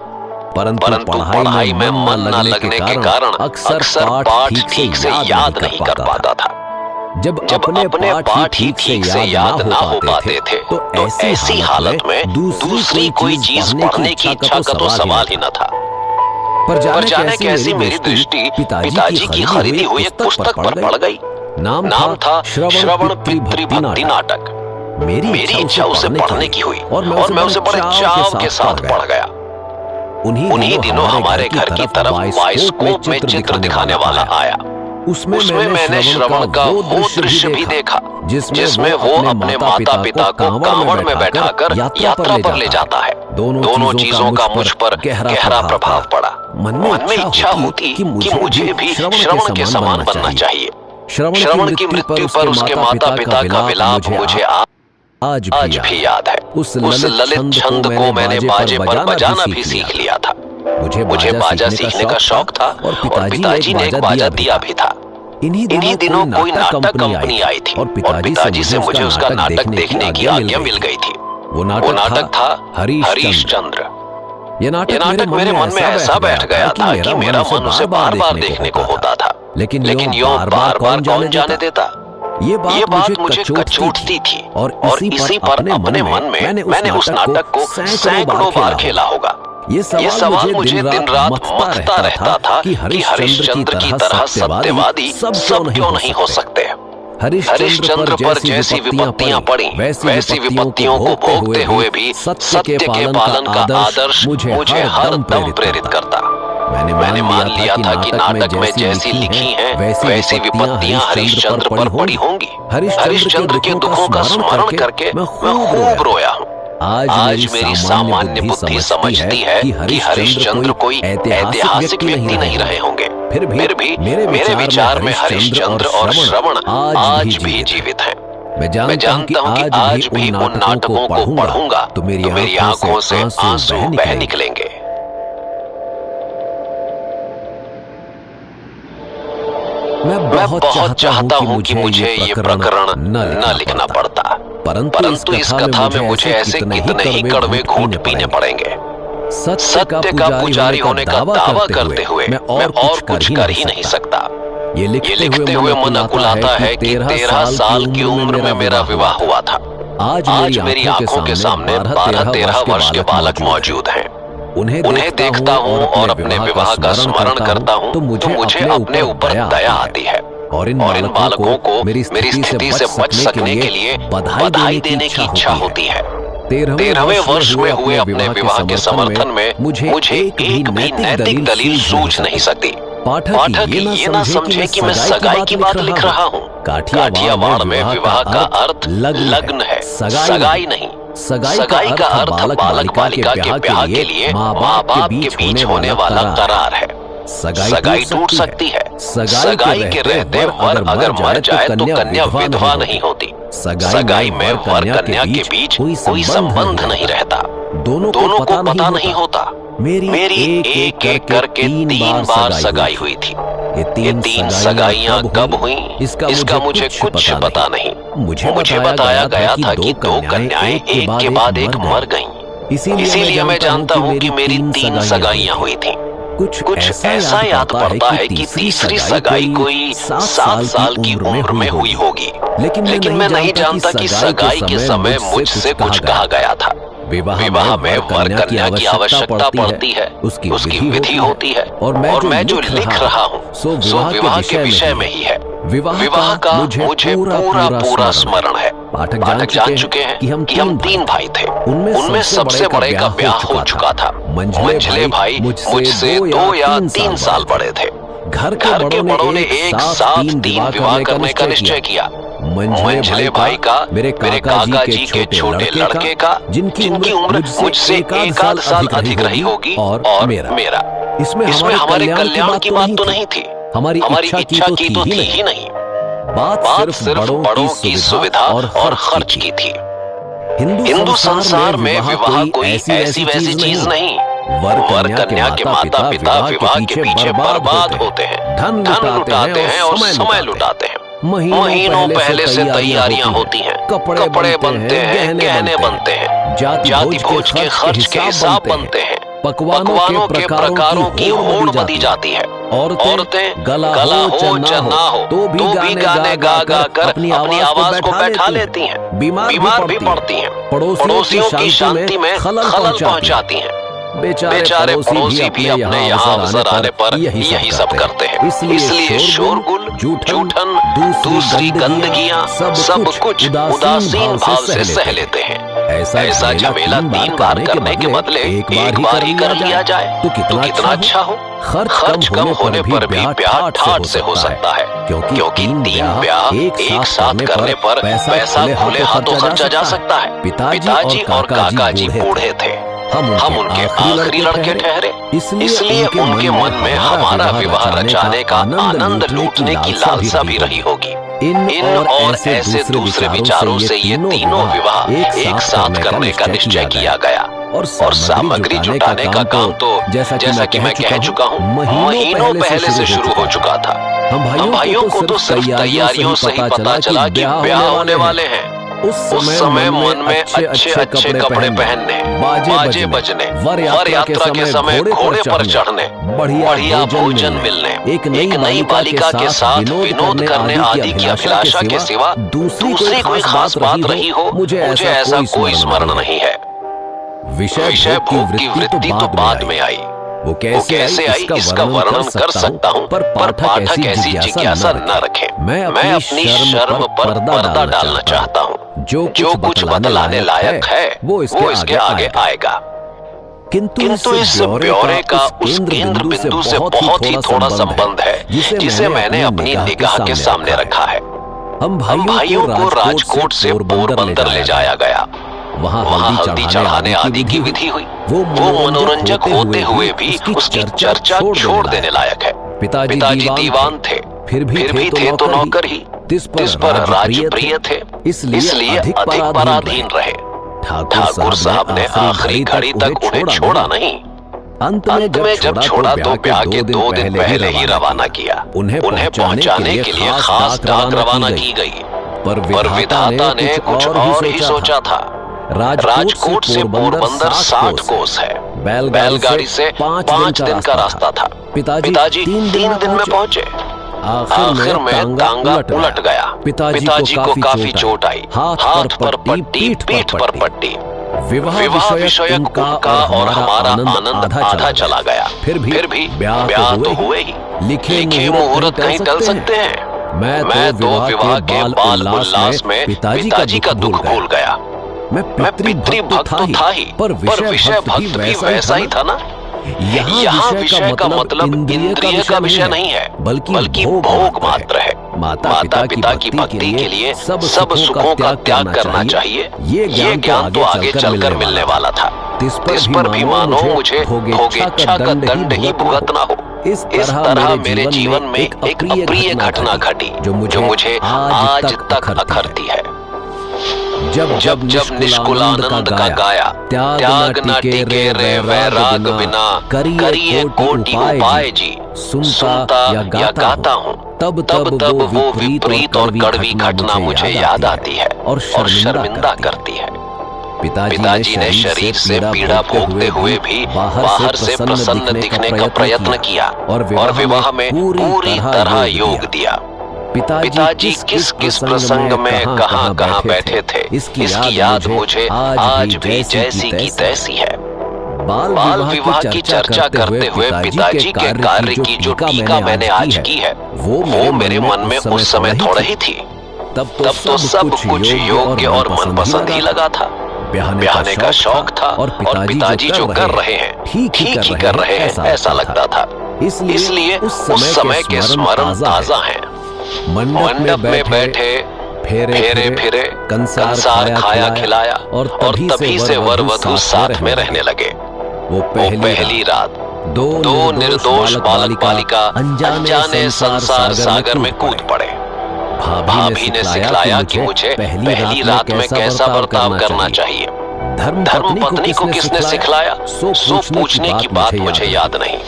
परंतु पढ़ाई में मन न लगने के कारण अक्सर पाठ ठीक से याद नहीं कर पाता था। जब अपने पाठ ही ठीक से याद ना हो पाते थे तो ऐसी हालत में दूसरी कोई चीज पढ़ने की इच्छा का तो सवाल ही न था। पर जाने कैसी मेरी दृष्टि पिताजी की खरीदी हुई एक पुस्तक पर पड़ गई। नाम था श्रवण पितृभक्ति नाटक। मेरी इच्छा उसे पढ़ने की हुई और मैं उसे बड़े चाव के साथ पढ़ गया। उन्हीं दिनों हमारे घर की तरफ बाइस्कोप में चित्र दिखाने वाला आया। उसमें मैंने श्रवण का वो दृश्य भी देखा जिसमें वो अपने माता पिता को कांवड़ में बैठाकर यात्रा पर ले जाता है। दोनों चीजों का मुझ पर गहरा प्रभाव पड़ा। मन में इच्छा होती कि मुझे भी श्रवण के समान बनना चाहिए। श्रवण की मृत्यु पर उसके माता पिता का विलाप मुझे आज भी याद है। उस ललित छंद को मैंने बाजे पर बजाना भी सीख लिया था। मुझे बाजा सीखने का शौक था और पिताजी ने एक बाजा दिया भी था। इन्हीं दिनों कोई नाटक कंपनी आई थी और पिताजी से मुझे उसका नाटक देखने की आज्ञा मिल गई थी। वो नाटक था हरीशचंद्र। ये नाटक मेरे मन में ऐसा बैठ गया था कि मेरा मन उसे बार बार देखने को होता था। लेकिन यूं बार बार कौन जाने देता। ये बात मुझे कचोटती थी और इसी पर अपने मन में मैंने उस नाटक को सैकड़ों बार खेला होगा। ये सवाल मुझे दिन रात मथता रहता था कि हरिश्चंद्र की तरह सत्यवादी सब क्यों नहीं हो सकते। हरिश्चंद्र पर जैसी विपत्तियां पड़ी, वैसी विपत्तियों को भोगते हुए भी सत्य के पालन का आदर्श मुझे हर दम प्रेरित करता। मैंने मान लिया था कि नाटक में जैसी लिखी हैं वैसी विपत्तियां हरिश्चंद्र पर पड़ी होंगी। हरिश्चंद्र के दुखों का स्मरण करके मैं खूब रोया हूँ। आज मेरी सामान्य बुद्धि समझती है कि हरिश्चंद्र कोई ऐतिहासिक व्यक्ति नहीं रहे होंगे। फिर भी मेरे विचार में हरिश्चंद्र और श्रवण आज भी जीवित हैं। मैं जानता हूँ कि आज भी उन नाटकों को पढ़ूंगा तो मेरी आंखों से आंसू बह निकलेंगे। मैं बहुत चाहता हूँ कि मुझे ये प्रकरण न लिखना पड़ता, परंतु इस कथा में मुझे ऐसे कितने ही कड़वे घूंट पीने पड़ेंगे। सत्य का पुजारी होने का दावा करते हुए मैं और कुछ कर ही नहीं सकता। ये लिखते हुए मन अकुलाता है कि 13 साल की उम्र में मेरा विवाह हुआ था। आज मेरी आंखों के सामने 12-13 वर्ष के बालक मौजूद हैं। उन्हें देखता हूँ और अपने विवाह का स्मरण करता हूँ तो मुझे अपने ऊपर दया आती है और इन बालकों को मेरी स्थिति से बच सकने के लिए बधाई देने की इच्छा होती है। 13वें वर्ष में हुए अपने विवाह के समर्थन में मुझे एक भी नैतिक दलील सूझ नहीं सकती। पाठक ये ना समझे कि मैं सगाई की बात लिख रहा हूँ। काठियावाड़ में विवाह का अर्थ लग्न है, सगाई नहीं। सगाई का अर्थ बालक बालिका के ब्याह के लिए माँ बाप के बीच होने वाला करार है। सगाई टूट सकती है। सगाई के रहते वर अगर मर जाए तो कन्या विधवा नहीं होती। सगाई में वर कन्या के बीच कोई संबंध नहीं रहता। दोनों को पता नहीं होता। मेरी एक करके 3 बार सगाई हुई थी। ये 3 सगाइयां कब हुई इसका मुझे कुछ पता नहीं। मुझे बताया गया था कि 2 कन्याएं एक के बाद एक मर गईं। इसीलिए मैं जानता हूँ कि मेरी 3 सगाइयां हुई थी। कुछ ऐसा याद पड़ता है कि तीसरी सगाई कोई 7 साल की उम्र में हुई होगी, लेकिन मैं नहीं जानता कि सगाई के समय मुझसे कुछ कहा गया था। विवाह में वर कन्या की आवश्यकता पड़ती है, उसकी विधि होती है और मैं जो लिख रहा हूँ सो विवाह के विषय में ही है। विवाह का मुझे पूरा स्मरण है। पाठक जान चुके हैं कि हम 3 भाई थे। उनमें सबसे बड़े का ब्याह हो चुका था। मंझले भाई मुझसे 2 या 3 साल बड़े थे। घर के बड़ों ने एक साथ 3 विवाह करने का निश्चय किया। मंझले भाई का मेरे काका जी के छोटे लड़के का, जिनकी उम्र मुझसे 1 साल अधिक रही होगी, और मेरा। इसमें हमारे कल्याण की बात तो नहीं थी। हमारी इच्छा की तो थी ही नहीं। बात सिर्फ बड़ों की सुविधा और खर्च की थी। हिंदू संसार में विवाह कोई ऐसी वैसी चीज नहीं। वर कन्या के माता पिता विवाह के पीछे बर्बाद होते हैं, धन लुटाते हैं और समय लुटाते हैं। महीनों पहले से तैयारियां होती हैं, कपड़े बनते हैं, गहने बनते हैं, जाति भोज के खर्च के हिसाब बनते हैं, पकवानों के प्रकारों की होड़ बंधी जाती है। औरतें गला हो या ना हो तो भी गाने गा कर अपनी आवाज को बैठा लेती हैं, बीमार भी पड़ती हैं, पड़ोसियों की शांति में खलल पहुंचाती हैं। बेचारे पड़ोसी भी अपने यहाँ अवसर आने पर यही सब करते हैं। इसलिए शोरगुल, जूठन, दूसरी गंदगियाँ सब कुछ उदासीन भाव से सह लेते हैं। ऐसा झमेला 3 बार करने के बदले एक बार ही कर लिया जाए तो कितना अच्छा हो। खर्च कम होने पर भी ब्याह ठाठ से हो सकता है, क्योंकि 3 ब्याह एक साथ करने पर पैसा खुले हाथों खर्चा जा सकता है। पिताजी और काका जी बूढ़े थे, हम उनके आखिरी लड़के ठहरे, इसलिए उनके मन में हमारा विवाह रचाने का आनंद लूटने की लालसा भी रही होगी। इन और ऐसे दूसरे विचारों से ये तीनों विवाह एक साथ करने का निश्चय किया गया और सामग्री जुटाने का काम तो जैसा कि मैं कह चुका हूँ महीनों पहले से शुरू हो चुका था। हम भाइयों को तो सिर्फ तैयारियों से ही पता चला कि ब्याह होने वाले हैं। उस समय मन में अच्छे अच्छे कपड़े पहनने, बाजे बजने, वर यात्रा के समय घोड़े पर चढ़ने, बढ़िया भोजन मिलने, एक नई बालिका के साथ विनोद करने आदि की अभिलाषा के सिवा दूसरी कोई खास बात रही हो, मुझे ऐसा कोई स्मरण नहीं है। विषय भोग की वृत्ति तो बाद में आई। वो कैसे आई इसका वर्णन कर सकता हूँ, पर पाठक ऐसी जिज्ञासा न रखे। मैं अपनी शर्म पर पर्दा डालना चाहता हूँ। जो कुछ बतलाने लायक है वो इसके आगे आएगा। किंतु इस ब्यौरे का उस केंद्र बिंदु से बहुत ही थोड़ा संबंध है जिसे मैंने अपनी निगाह के सामने रखा है। हम भाइयों को राजकोट से पोरबंदर ले जाया गया। वहाँ हल्दी चढ़ाने आदि की विधि हुई। वो मनोरंजक होते हुए भी उसकी चर्चा छोड़ देने लायक है। पिताजी दीवान थे, फिर भी थे तो नौकर ही। तिस पर राजप्रिय थे, इसलिए अधिक पराधीन रहे। ठाकुर साहब ने आखिरी घड़ी तक उन्हें छोड़ा नहीं। अंत में जब छोड़ा तो ब्याह के 2 दिन पहले ही रवाना किया। उन्हें पहुंचाने के लिए खास डाक रवाना की गई। पर विधाता ने कुछ और ही सोचा था। राजकोट से पोरबंदर 60 कोस है। बैलगाड़ी से 5 दिन का रास्ता था। पिताजी 3 दिन में पहुंचे। आखिर में टांगा उलट गया। पिताजी को काफी चोट आई। हाथ पर पट्टी, पीठ पर पट्टी। विवाह विषयक उनका और हमारा आनंद आधा चला गया। फिर भी ब्याह तो हुए ही। लिखे मुहूर्त कहीं टल सकते हैं। मैं तो विवाह के बाल उल्लास में पिताजी का दुख भूल गया। मैं पितृभक्त तो था ही, पर विषय भक्त भी वैसा ही था ना। यहाँ विषय का मतलब इंद्रिय का विषय नहीं है, बल्कि भोग मात्र है। माता पिता की भक्ति के लिए सब सुखों का त्याग करना चाहिए। ये ज्ञान तो आगे चलकर मिलने वाला था। इस पर भी मानो मुझे भोगेच्छा का दंड ही भुगतना हो। इस तरह मेरे जीवन में एक अप्रिय घटना घटी जो मुझे आज तक अखरती है। जब निष्कुलानंद का गाया, त्याग न टिके रे वैराग बिना, करिए कोटि उपाय जी, सुनता या गाता हूँ। तब वो विपरीत और कड़वी घटना मुझे याद आती है और शर्मिंदा करती है। पिताजी ने शरीर से पीड़ा भोगते हुए भी बाहर से प्रसन्न दिखने का प्रयत्न किया और विवाह में पूरी तरह योग दिया। पिताजी किस प्रसंग में कहाँ बैठे थे, इसकी याद मुझे आज भी जैसी की तैसी है। बाल विवाह की चर्चा करते हुए पिताजी के कार्य की जो टीका मैंने आज की है, वो मेरे मन में उस समय थोड़ा ही थी। तब तो सब कुछ योग्य और मनपसंद ही लगा था। ब्याहने का शौक था और पिताजी जो कर रहे हैं ठीक ही कर रहे हैं ऐसा लगता था। इसलिए उस समय के स्मरण ताजा हैं। मंडप में बैठे, फेरे, कंसार खाया खिलाया और तभी से वर वधू साथ में रहने लगे। वो पहली रात दो निर्दोष बालक बालिका अनजाने संसार सागर में कूद पड़े। भाभी ने सिखलाया कि मुझे पहली रात में कैसा बर्ताव करना चाहिए। धर्म पत्नी को किसने सिखलाया, सो पूछने की बात मुझे याद नहीं।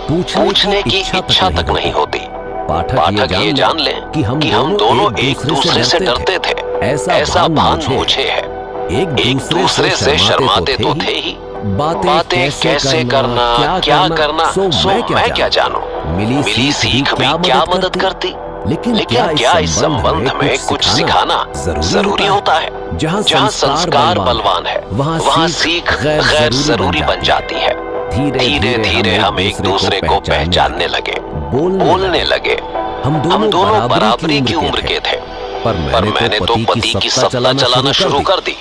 पूछने की इच्छा तक नहीं होती। पाठक ये जान लें कि हम दोनों एक दूसरे से डरते थे, ऐसा भान मुझे है। एक दूसरे से शर्माते तो थे ही। बातें कैसे करना, क्या करना, सो मैं क्या जानूं। मिली सीख भी क्या मदद करती। लेकिन क्या इस संबंध में कुछ सिखाना जरूरी होता है। जहाँ संस्कार बलवान है, वहाँ सीख गैर जरूरी बन जाती है। धीरे धीरे हम एक दूसरे को पहचानने लगे, बोलने लगे। हम दोनों बराबरी की उम्र के थे, पर मैंने तो पति की सत्ता चलाना शुरू कर दी।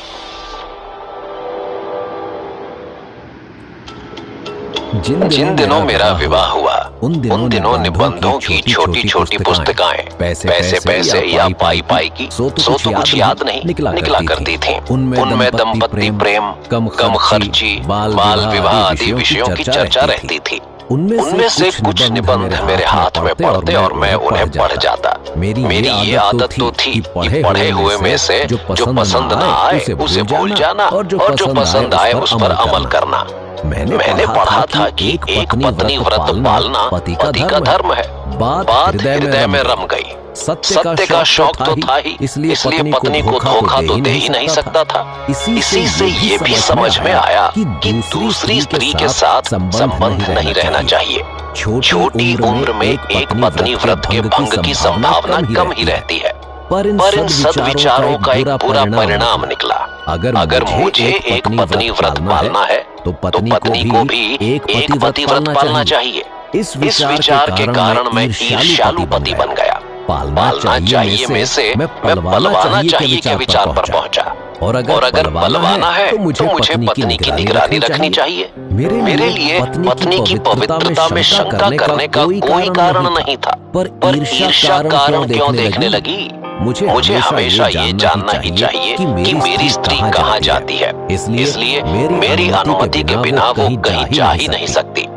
जिन दिनों मेरा विवाह हुआ, उन दिनों निबंधों की छोटी छोटी पुस्तिकाएं पैसे या पाई की सो तो कुछ याद नहीं निकला करती थी। उनमें दंपति प्रेम, कम खर्ची, बाल विवाह आदि विषयों की चर्चा रहती थी। उनमें से कुछ निबंध मेरे हाथ में पढ़ते और मैं उन्हें पढ़ जाता। मेरी ये आदत तो थी कि पढ़े हुए में से जो पसंद ना आए उसे भूल जाना और जो पसंद आए उस पर अमल करना। मैंने पढ़ा था कि एक पत्नी व्रत पालना पति का धर्म है। बात हृदय में रम गई। सत्य का शौक तो था ही, इसलिए पत्नी को धोखा तो दे ही नहीं सकता था। इसी से ये भी समझ में आया कि दूसरी स्त्री के साथ संबंध नहीं रहना चाहिए। छोटी उम्र में एक पत्नी व्रत के भंग की संभावना कम ही रहती है, पर इन सद्विचारों का एक बुरा परिणाम निकला। अगर मुझे एक पत्नी व्रत पालना है तो पत्नी को भी एक पति व्रत पालना चाहिए। इस विचार के कारण मैं ईर्ष्यालु पति बन गया। पालना चाहिए में से मैं पलवाना चाहिए के विचार पर पहुंचा। और अगर पलवाना है तो मुझे पत्नी की निगरानी रखनी चाहिए। मेरे लिए पत्नी की पवित्रता में शंका करने का कोई कारण नहीं था, पर ईर्ष्या कारण क्यों देखने लगी? मुझे हमेशा ये जानना ही चाहिए कि मेरी स्त्री कहाँ जाती है, इसलिए मेरी अनुमति के बिना वो कहीं जा ही नहीं सकती।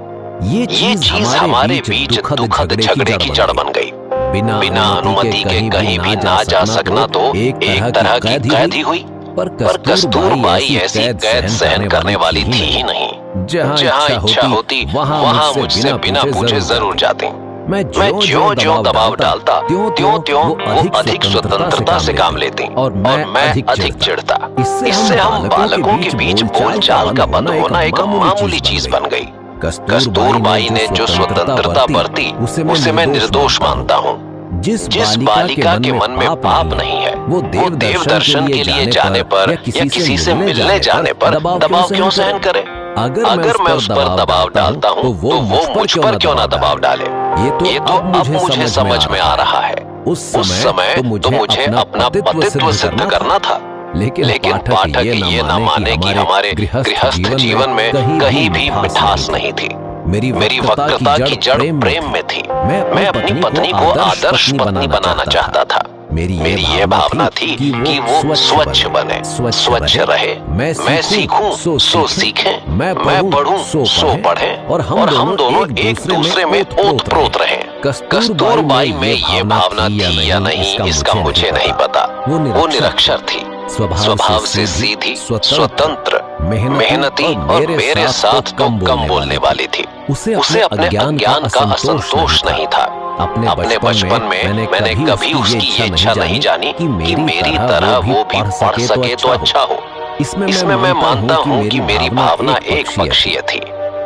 ये चीज हमारे बीच दुखद झगड़े की जड़ बन गई। बिना अनुमति के कहीं भी ना जा सकना तो एक तरह की कैद ही हुई, पर कस्तूरबाई ऐसी कैद सहन करने वाली थी ही नहीं। जहाँ इच्छा होती वहाँ मुझसे बिना पूछे जरूर जाती। मैं ज्यों दबाव डालता त्यों वो अधिक स्वतंत्रता से काम लेती और मैं अधिक चिढ़ता। इससे हम बालकों के बीच बोलचाल का बंद होना एक मामूली चीज बन गई। कस्तूरबाई ने जो स्वतंत्रता बरती उसे मैं निर्दोष मानता हूँ। जिस बालिका के मन में पाप नहीं है वो देव दर्शन के लिए जाने पर या किसी से मिलने जाने पर दबाव क्यों सहन करे? अगर मैं उस पर दबाव डालता हूँ तो वो मुझ पर क्यों ना दबाव डाले? ये तो अब मुझे समझ में आ रहा है। उस समय तो मुझे अपना पतित्व सिद्ध करना था, लेकिन पाठक ये न माने कि हमारे गृहस्थ जीवन में कहीं भी मिठास नहीं थी। मेरी वक्रता की जड़ प्रेम में थी। मैं अपनी पत्नी को आदर्श पत्नी बनाना चाहता था। मेरी ये भावना थी कि वो स्वच्छ बने, स्वच्छ रहे। मैं सीखूं सो सीखें, मैं पढ़ूं सो पढ़ें, और हम दोनों एक दूसरे में ओत-प्रोत रहें। कस्तूरबाई में ये भावना थी या नहीं इसका मुझे नहीं पता। वो निरक्षर थी, स्वभाव से सीधी, स्वतंत्र, मेहनती और मेरे साथ तो कम बोलने वाली थी। उसे अपने अज्ञान का असंतोष नहीं था। अपने बचपन में मैंने कभी उसकी ये इच्छा नहीं जानी कि मेरी तरह वो भी पढ़ सके तो अच्छा हो। इसमें मैं मानता हूँ कि मेरी भावना एक पक्षीय थी।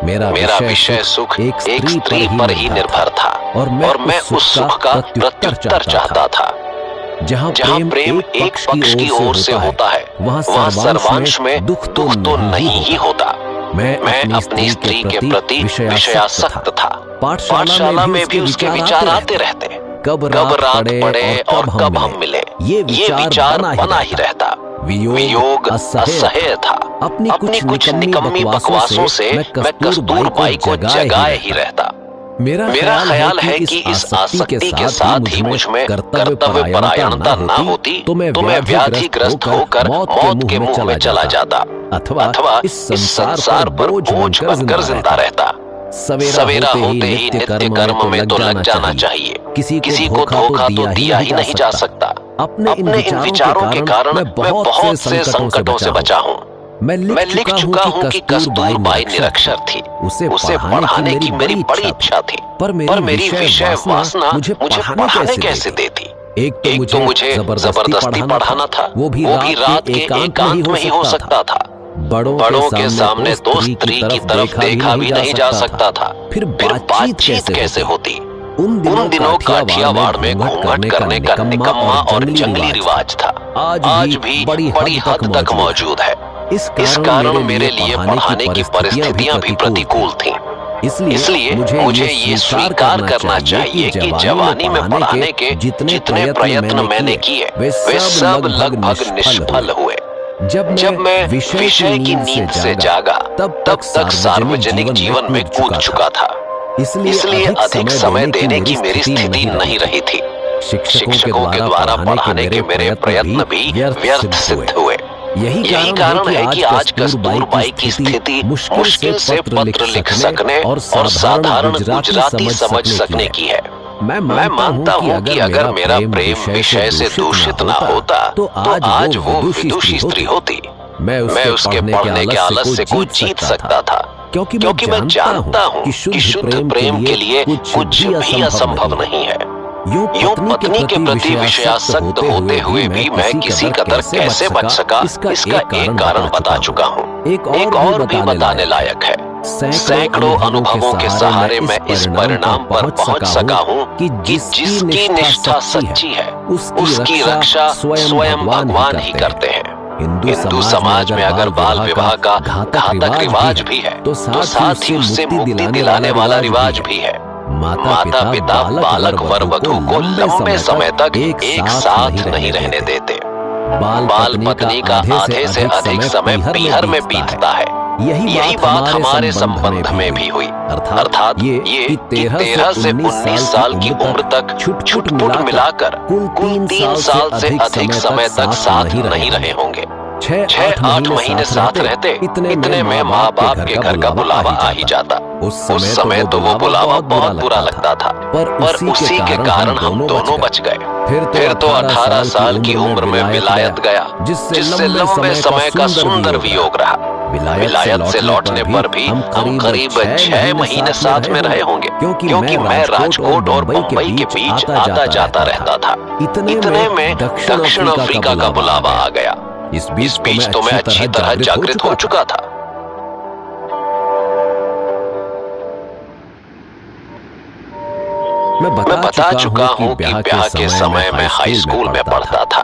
मेरा विषय सुख एक स्त्री पर ही निर्भर था और मैं उस सुख का प्रत्युत्तर चाहता था। जहाँ प्रेम एक पक्ष की ओर से होता है वहाँ सर्वांश में दुख तो नहीं ही होता। मैं अपनी स्त्री के प्रति विषयासक्त था। पाठशाला में भी उसके विचार आते रहते। कब रात पड़े और कब हम मिले, ये विचार बना ही रहता। वियोग असह्य था। अपनी कुछ निकम्मी बकवासों से मैं कस्तूरबाई को जगाए ही रहता। मेरा ख्याल है कि इस आसक्ति के साथ ही मुझ में कर्तव्य परायणता ना होती तो मैं व्याधिग्रस्त होकर मौत के मुंह में चला जाता, अथवा इस संसार पर बोझ बनकर जिंदा रहता। सवेरा होते ही नित्य कर्म में तो लग जाना चाहिए। किसी को धोखा तो दिया ही नहीं जा सकता। अपने इन विचारों के कारण मैं बहुत से संकटों से बचा हूँ। मैं लिख चुका हूँ कि कस्तूरबाई निरक्षर थी। उसे पढ़ाने की मेरी बड़ी इच्छा थी, पर मेरी विषय वासना मुझे पढ़ाने कैसे देती? एक तो मुझे जबरदस्ती पढ़ाना था, वो भी रात के एकांत में ही हो सकता था। बड़ों के सामने तो स्त्री की तरफ देखा भी नहीं जा सकता था। फिर बातचीत कैसे होती? उन दिनों काठियावाड़ में घूंघट करने का निकम्मा और जंगली रिवाज था। आज भी बड़ी हद तक मौजूद है। इस कारण मेरे लिए पढ़ाने की परिस्थितियां भी प्रतिकूल थीं। इसलिए मुझे ये स्वीकार करना चाहिए कि जवानी में पढ़ाने के जितने प्रयत्न मैंने किए वे सब लगभग निष्फल हुए। जब मैं विषय की नींद से जागा तब तक सार्वजनिक जीवन में कूद चुका था। इसलिए अधिक समय देने की मेरी स्थिति नहीं रही थी। शिक्षकों के द्वारा पढ़ाने के मेरे प्रयत्न भी व्यर्थ सिद्ध हुए। यही कारण है कि आज कस्तूरबाई की स्थिति मुश्किल से पत्र लिख सकने और साधारण गुजराती समझ सकने की है। मैं मानता हूँ कि अगर मेरा प्रेम विषय से दूषित ना होता तो आज वो विदुषी स्त्री होती। मैं उसके पढ़ने के आलस से कुछ जीत सकता था, क्योंकि मैं जानता हूँ कि शुद्ध प्रेम के लिए कुछ भी असंभव नहीं है। यूं पत्नी के प्रति विषयासक्त होते हुए भी मैं किसी कदर कैसे बच सका, इसका एक कारण बता चुका हूँ। एक और भी बताने लायक है। सैकड़ों अनुभवों के सहारे मैं इस परिणाम पर पहुंच सका हूँ कि जिसकी निष्ठा सच्ची है उसकी रक्षा स्वयं भगवान ही करते हैं। हिंदू समाज में अगर बाल विवाह का घातक रिवाज भी है तो साथ ही उससे मुक्ति दिलाने वाला रिवाज भी है। माता पिता बालक वर वधू को लंबे समय तक एक साथ नहीं रहने देते। बाल पत्नी का आधे से अधिक समय पीहर में बीतता है। यही बात हमारे संबंध में भी हुई, अर्थात ये कि 13 से 19 साल की उम्र तक छुट मिलाकर कुल 3 साल से अधिक समय तक साथ नहीं रहे होंगे। 6-8 महीने साथ रहते, इतने में माँ बाप के घर का बुलावा आ ही जाता। उस समय तो वो बुलावा बहुत बुरा लगता था, पर उसी के कारण हम दोनों बच गए। फिर तो 18 साल की उम्र में विलायत गया, जिससे लंबे समय का सुंदर वियोग रहा। विलायत से लौटने पर भी हम करीब 6 महीने साथ में रहे होंगे, क्योंकि मैं राजकोट और बम्बई के बीच आता जाता रहता था। इतने में दक्षिण अफ्रीका का बुलावा आ गया। इस बीच तो मैं अच्छी तरह जागृत हो चुका था। मैं बता चुका हूँ कि ब्याह के समय मैं हाई स्कूल में पढ़ता था।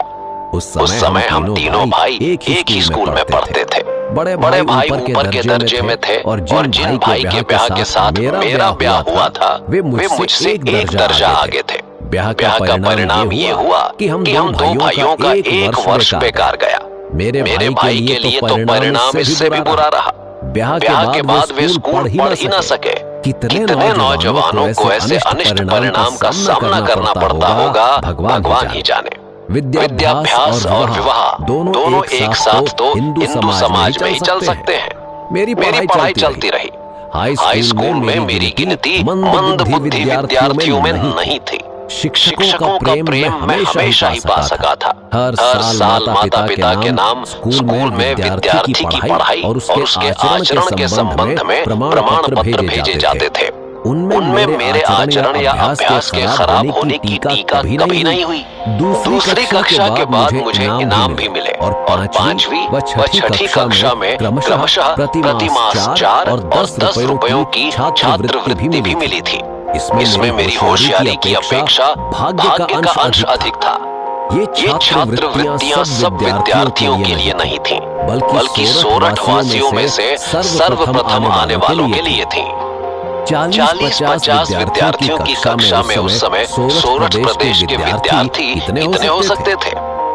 उस समय हम तीनों भाई एक ही स्कूल में पढ़ते थे। बड़े भाई ऊपर के दर्जे में थे और जिन भाई के ब्याह के साथ मेरा ब्याह हुआ था वे मुझसे एक दर्जा आगे थे। ब्याह का परिणाम ये हुआ कि हम 2 भाइयों का एक वर्ष बेकार गया। मेरे भाई के लिए तो परिणाम इससे भी बुरा रहा। ब्याह के बाद वे स्कूल पढ़ ही ना सके। कितने नौजवानों को ऐसे अनिष्ट परिणाम का सामना करना पड़ता होगा, भगवान ही जाने। विद्याभ्यास और विवाह दोनों एक साथ तो हिंदू समाज में ही चल सकते हैं। मेरी पढ़ाई चलती रही। हाई स्कूल में मेरी गिनती मंद बुद्धि विद्यार्थियों में नहीं थी। शिक्षकों का प्रेम मैं हमेशा ही पा सका था। हर साल माता पिता के नाम स्कूल में विद्यार्थी की पढ़ाई और उसके आचरण के संबंध में प्रमाण पत्र भेजे जाते थे। उनमें मेरे आचरण या अभ्यास के खराब होने की टीका कभी नहीं हुई। दूसरी कक्षा के बाद मुझे इनाम भी मिले और 5वीं व 6ठी कक्षा में क्रमशः प्रति मास 4 और 10 रुपयों की छात्रवृत्ति भी मिली थी। इसमें मेरी होशियारी की अपेक्षा भाग्य का अंश अधिक था। ये छात्रवृत्तियां सब विद्यार्थियों के लिए नहीं थीं, बल्कि सोरठ वासियों में से सर्वप्रथम आने वालों के लिए थीं। 40-50 विद्यार्थियों की कक्षा में उस समय सोरठ प्रदेश के विद्यार्थी इतने हो सकते थे।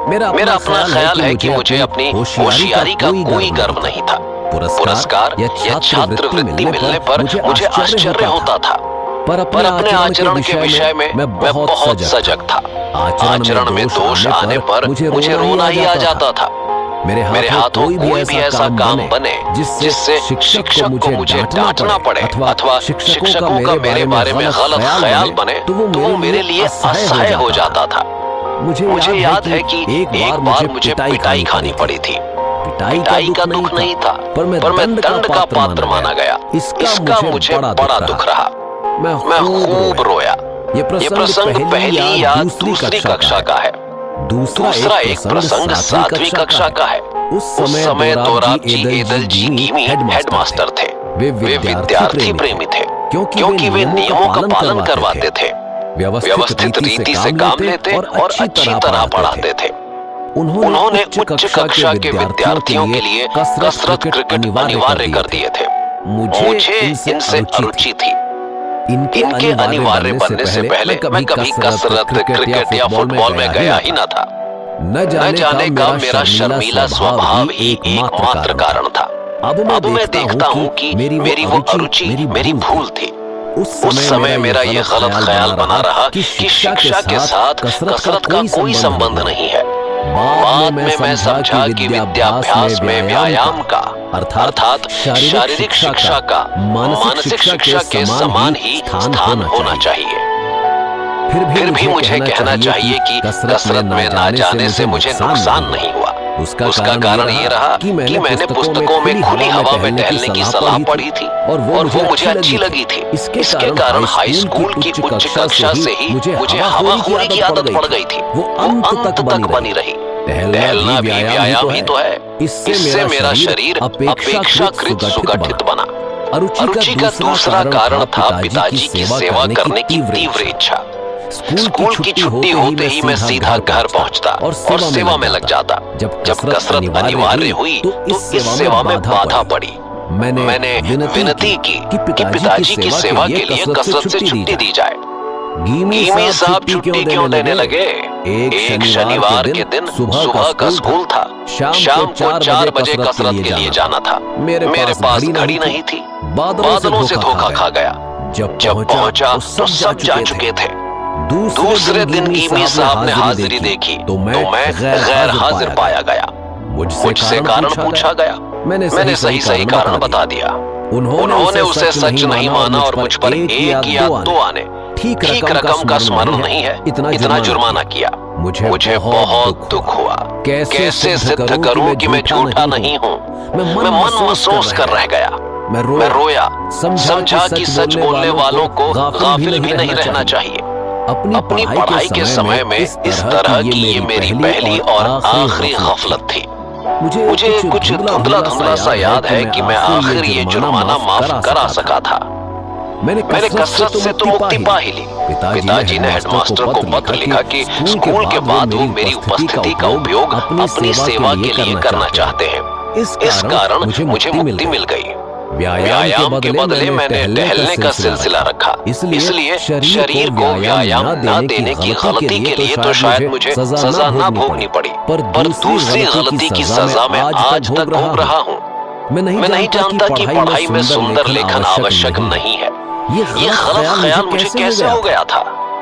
मेरा अपना ख्याल है कि मुझे अपनी होशियारी का कोई गर्व नहीं था। पुरस्कार या छात्रवृत्ति मिलने पर मुझे आश्चर्य होता था, पर अपने आचरण के विषय में मैं बहुत सजग था। आचरण में दोष आने पर मुझे रोना ही आ जाता था। मेरे हाथों कोई भी ऐसा काम बने जिससे शिक्षक को मुझे डांटना पड़े अथवा शिक्षकों का मेरे बारे में गलत ख्याल बने तो वो मेरे लिए असह्य हो जाता था। मुझे याद है कि एक बार मुझे पिटाई खानी पड़ी थी। पिटाई का दुख नहीं था, पर मैं दंड का पात्र माना गया। इसका मुझे बड़ा दुख रहा। मैं खूब रोया। ये प्रसंग पहली या दूसरी कक्षा का है। दूसरा एक प्रसंग 7वीं कक्षा का है। उस समय दोराबजी एदल जी कीमी हेडमास्टर थे। वे विद्यार्थी प्रेमी थे, क्योंकि वे नियमों का पालन करवाते थे, व्यवस्थित रीति से काम लेते और अच्छी तरह पढ़ाते थे। उन्होंने उच्च कक्षा के विद्यार्थियों के लिए कसरत क्रिकेट अनिवार्य कर दिए थे। मुझे इनसे अरुचि थी। इनके अनिवार्य बनने से पहले मैं कभी कसरत क्रिकेट या फुटबॉल में गया ही न था। न जाने का मेरा शर्मीला स्वभाव ही एकमात्र कारण था। अब मैं देखता हूँ कि मेरी वो अरुचि मेरी भूल थी। उस समय मेरा ये गलत ख्याल बना रहा कि शिक्षा के साथ कसरत का कोई संबंध नहीं है। बाद में मैं समझा कि विद्याभ्यास में व्यायाम का अर्थात शारीरिक शिक्षा का मानसिक शिक्षा के समान ही स्थान होना चाहिए। फिर भी मुझे कहना चाहिए कि कसरत में ना जाने से मुझे नुकसान नहीं हुआ। उसका कारण ये रहा कि मैंने पुस्तकों में खुली हवा में टहलने की सलाह पढ़ी थी और वो मुझे अच्छी लगी थी। इसके कारण हाई स्कूल की उच्च कक्षा से ही मुझे हवाखोरी की आदत पड़ गई थी। वो अंत तक बनी रही। टहलना भी व्यायाम ही तो है। इससे मेरा शरीर अपेक्षाकृत सुगठित बना। अरुचि का दूसरा कारण था पिताजी की सेवा करने की तीव्र इच्छा। स्कूल की छुट्टी होते ही मैं सीधा घर पहुंचता और सेवा में लग जाता। जब कसरत अनिवार्य हुई तो इस सेवा में बाधा पड़ी। मैंने विनती की कि पिताजी की सेवा के लिए कसरत से छुट्टी दी जाए। गीमी साहब छुट्टी क्यों देने लगे? एक शनिवार के दिन सुबह का स्कूल था। शाम को 4 बजे कसरत के लिए जाना था। मेरे पास घड़ी नहीं थी। बादलों से धोखा खा गया। जब पहुंचा तो सब जा चुके थे। दूसरे दिन गीमी साहब ने हाजिरी देखी तो मैं गैर हाजिर पाया गया। मुझसे कारण पूछा गया। मैंने सही कारण बता दिया। उन्होंने उसे सच नहीं माना और मुझ पर 1 या 2 आने ठीक रकम का स्मरण नहीं है इतना जुर्माना किया। मुझे बहुत दुख हुआ। कैसे सिद्ध करूं कि मैं झूठा नहीं हूं? मैं मन महसूस कर रह गया। मैं रोया। समझा कि सच बोलने वालों को गाफिल भी नहीं रहना चाहिए। अपनी पढ़ाई के समय में इस तरह की ये मेरी पहली और आखिरी गफलत थी। मुझे कुछ धुंधला सा याद है कि मैं आखिर ये जुर्माना माफ करा सका था। मैंने कसरत से तो मुक्ति पा ही ली। पिताजी ने हेडमास्टर को पत्र लिखा कि स्कूल के बाद वो मेरी उपस्थिति का उपयोग अपनी सेवा के लिए करना चाहते हैं। इस कारण मुझे मुक्ति मिल गई। व्यायाम के बदले मैंने टहलने का सिलसिला रखा। इसलिए शरीर को व्यायाम न देने की गलती के लिए तो शायद मुझे सजा न भोगनी पड़ी, पर दूसरी गलती की सजा मैं आज तक भोग रहा हूँ। मैं नहीं जानता कि पढ़ाई में सुंदर लेखन आवश्यक नहीं है। ये गलत ख्याल मुझे कैसे हो गया था,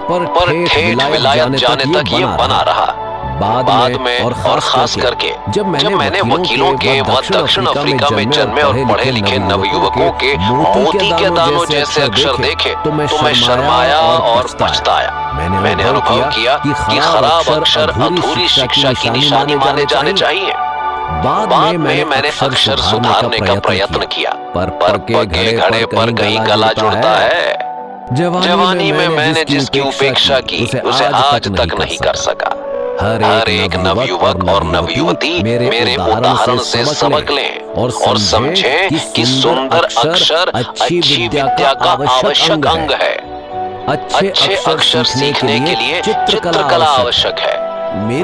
पर ठेठ विलायत जाने तक ये बना रहा। बाद में और खास करके जब मैंने वकीलों के व दक्षिण अफ्रीका में जन्मे और पढ़े लिखे नवयुवकों के मोती के दानों जैसे अक्षर देखे तो मैं शर्माया और पछताया। मैंने अनुभव किया कि खराब अक्षर अधूरी शिक्षा की निशानी माने जाने चाहिए। बाद में मैंने अक्षर सुधारने का प्रयत्न किया, पर पगे घड़े पर कहीं गला जुड़ता है। जवानी में मैंने जिसकी उपेक्षा की उसे आज तक नहीं कर सका। हर एक नवयुवक और नवयुवती मेरे उदाहरण से सबक लें और समझें कि सुंदर अक्षर अच्छी विद्या का आवश्यक अंग है। अच्छे अक्षर सीखने के लिए चित्रकला आवश्यक है।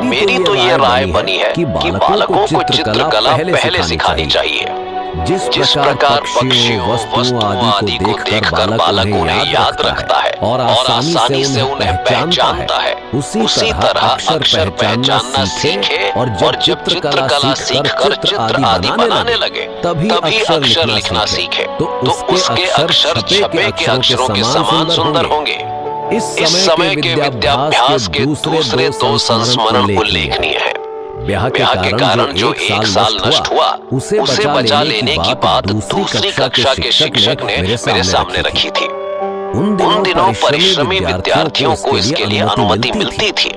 मेरी तो ये राय बनी है कि बालकों को चित्रकला पहले सिखानी चाहिए। जिस प्रकार पक्षियों वस्तुओं आदि को देखकर बालक उन्हें याद रखता है और आसानी से उन्हें पहचानता है, उसी तरह अक्षर पहचानना सीखे और जब चित्रकला सीखकर चित्र आदि बनाने लगे तभी अक्षर लिखना सीखे तो उसके अक्षर छपे के अक्षरों के समान सुंदर होंगे। इस समय के विद्याभ्यास के दूसरे 2 संस्मरण उल्लेखनीय है। ब्याह के कारण जो 1 साल नष्ट हुआ उसे बचा लेने की बात दूसरी कक्षा के शिक्षक ने मेरे सामने रखी थी। उन दिनों परिश्रमी विद्यार्थियों को इसके लिए अनुमति मिलती थी।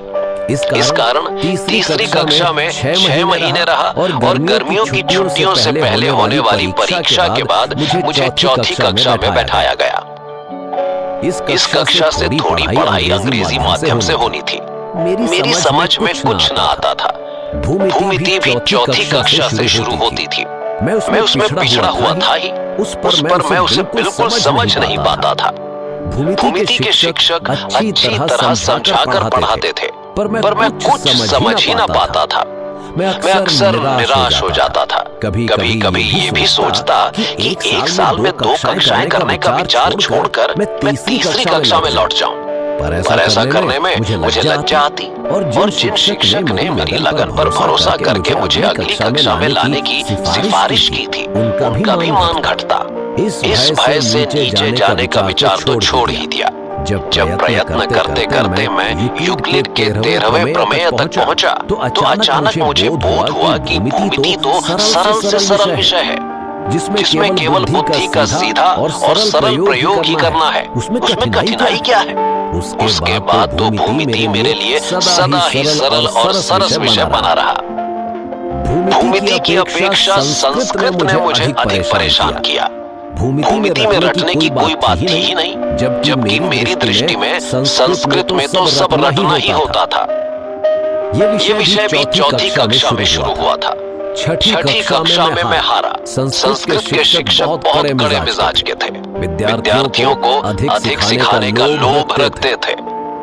इस कारण तीसरी कक्षा में 6 महीने रहा और गर्मियों की छुट्टियों से पहले होने वाली परीक्षा के बाद मुझे चौथी कक्षा में बैठाया गया। इस कक्षा से थोड़ी पढ़ाई अंग्रेजी माध्यम से होनी थी। मेरी समझ में कुछ न आता था। भूमिति भी चौथी कक्षा से शुरू होती थी। मैं उसमें पिछड़ा हुआ था ही। उस पर मैं उसे बिल्कुल समझ नहीं पाता था। भूमिति के शिक्षक अच्छी तरह समझाकर पढ़ाते थे, पर मैं कुछ समझ ही ना पाता था। मैं अक्सर निराश हो जाता था। कभी ये भी सोचता कि 1 साल में 2 कक्षाएं करने का विचार छोड़कर मैं तीसरी कक्षा में लौट जाऊं। पर ऐसा करने में मुझे लज्जा आती और जिन शिक्षक ने मेरी लगन पर भरोसा करके मुझे अगली कक्षा में लाने की सिफारिश की थी उनका भी मान घटता। इस भय से नीचे जाने का विचार तो छोड़ ही दिया। जब प्रयत्न करते करते मैं यूक्लिड के 13वें प्रमेय तक पहुंचा तो अचानक मुझे बोध हुआ कि भूमिति तो सरल से सरल विषय है जिसमें केवल बुद्धि का सीधा और सरल प्रयोग ही करना है। उसमें कठिनाई क्या है? उसके बाद तो भूमिति मेरे लिए सदा ही सरल और सरस विषय बना रहा। भूमिति की अपेक्षा संस्कृत ने मुझे अधिक परेशान किया। भूमिति में रटने की कोई बात थी ही नहीं, जबकि मेरी दृष्टि में संस्कृत में तो सब रटना ही होता था। ये विषय भी चौथी कक्षा में शुरू हुआ था। छठी कक्षा में मैं हारा। संस्कृत के शिक्षक बहुत कड़े मिजाज के थे। विद्यार्थियों को अधिक सिखाने का लोभ रखते थे।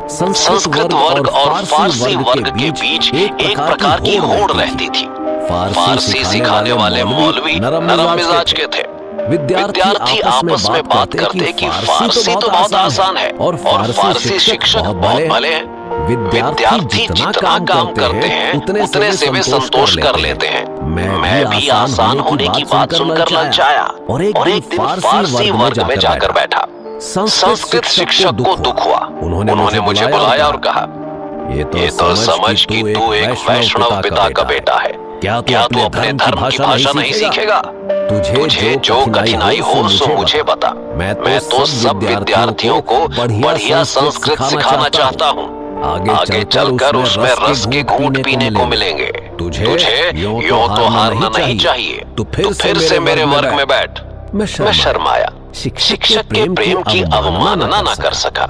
संस्कृत वर्ग और फारसी वर्ग के बीच एक प्रकार की होड़ रहती थी। फारसी सिखाने वाले मौलवी नरम मिजाज के थे। विद्यार्थी आपस में बात करते कि फारसी तो बहुत आसान है और फारसी शिक्षक बहुत भले हैं। विद्यार्थी जितना काम करते हैं उतने से वे संतोष कर लेते हैं। मैं भी आसान होने की बात सुनकर ललचाया और एक दिन फारसी वर्ग में जाकर बैठा। संस्कृत शिक्षक को दुख हुआ। उन्होंने मुझे बुलाया और कहा, ये तो समझ कि तू एक वैष्णव पिता का बेटा है। क्या तू अपने धर्म की भाषा नहीं सीखेगा? तुझे जो कठिनाई हो सो मुझे बता। मैं तो सब विद्यार्थियों को बढ़िया संस्कृत सिखाना चाहता हूँ। आगे चलकर उसमें रस के घूंट पीने को मिलेंगे। तुझे यूं तो हारना नहीं चाहिए। तू फिर से मेरे वर्ग में बैठ। मैं शर्माया। शिक्षक के प्रेम की अवमानना न कर सका।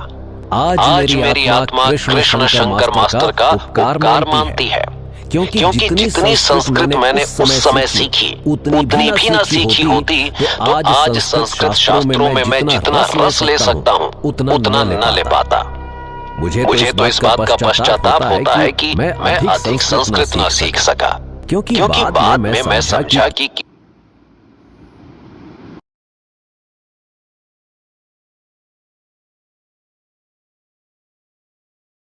आज मेरी आत्मा कृष्ण शंकर मास्टर का उपकार मानती है, क्योंकि जितनी संस्कृत मैंने उस समय सीखी उतनी भी न सीखी होती तो आज संस्कृत शास्त्रों में मैं जितना रस ले सकता हूँ उतना न ले पाता। मुझे तो इस बात का पश्चाताप होता है कि मैं अधिक संस्कृत न सीख सका, क्योंकि बाद में मैं समझा कि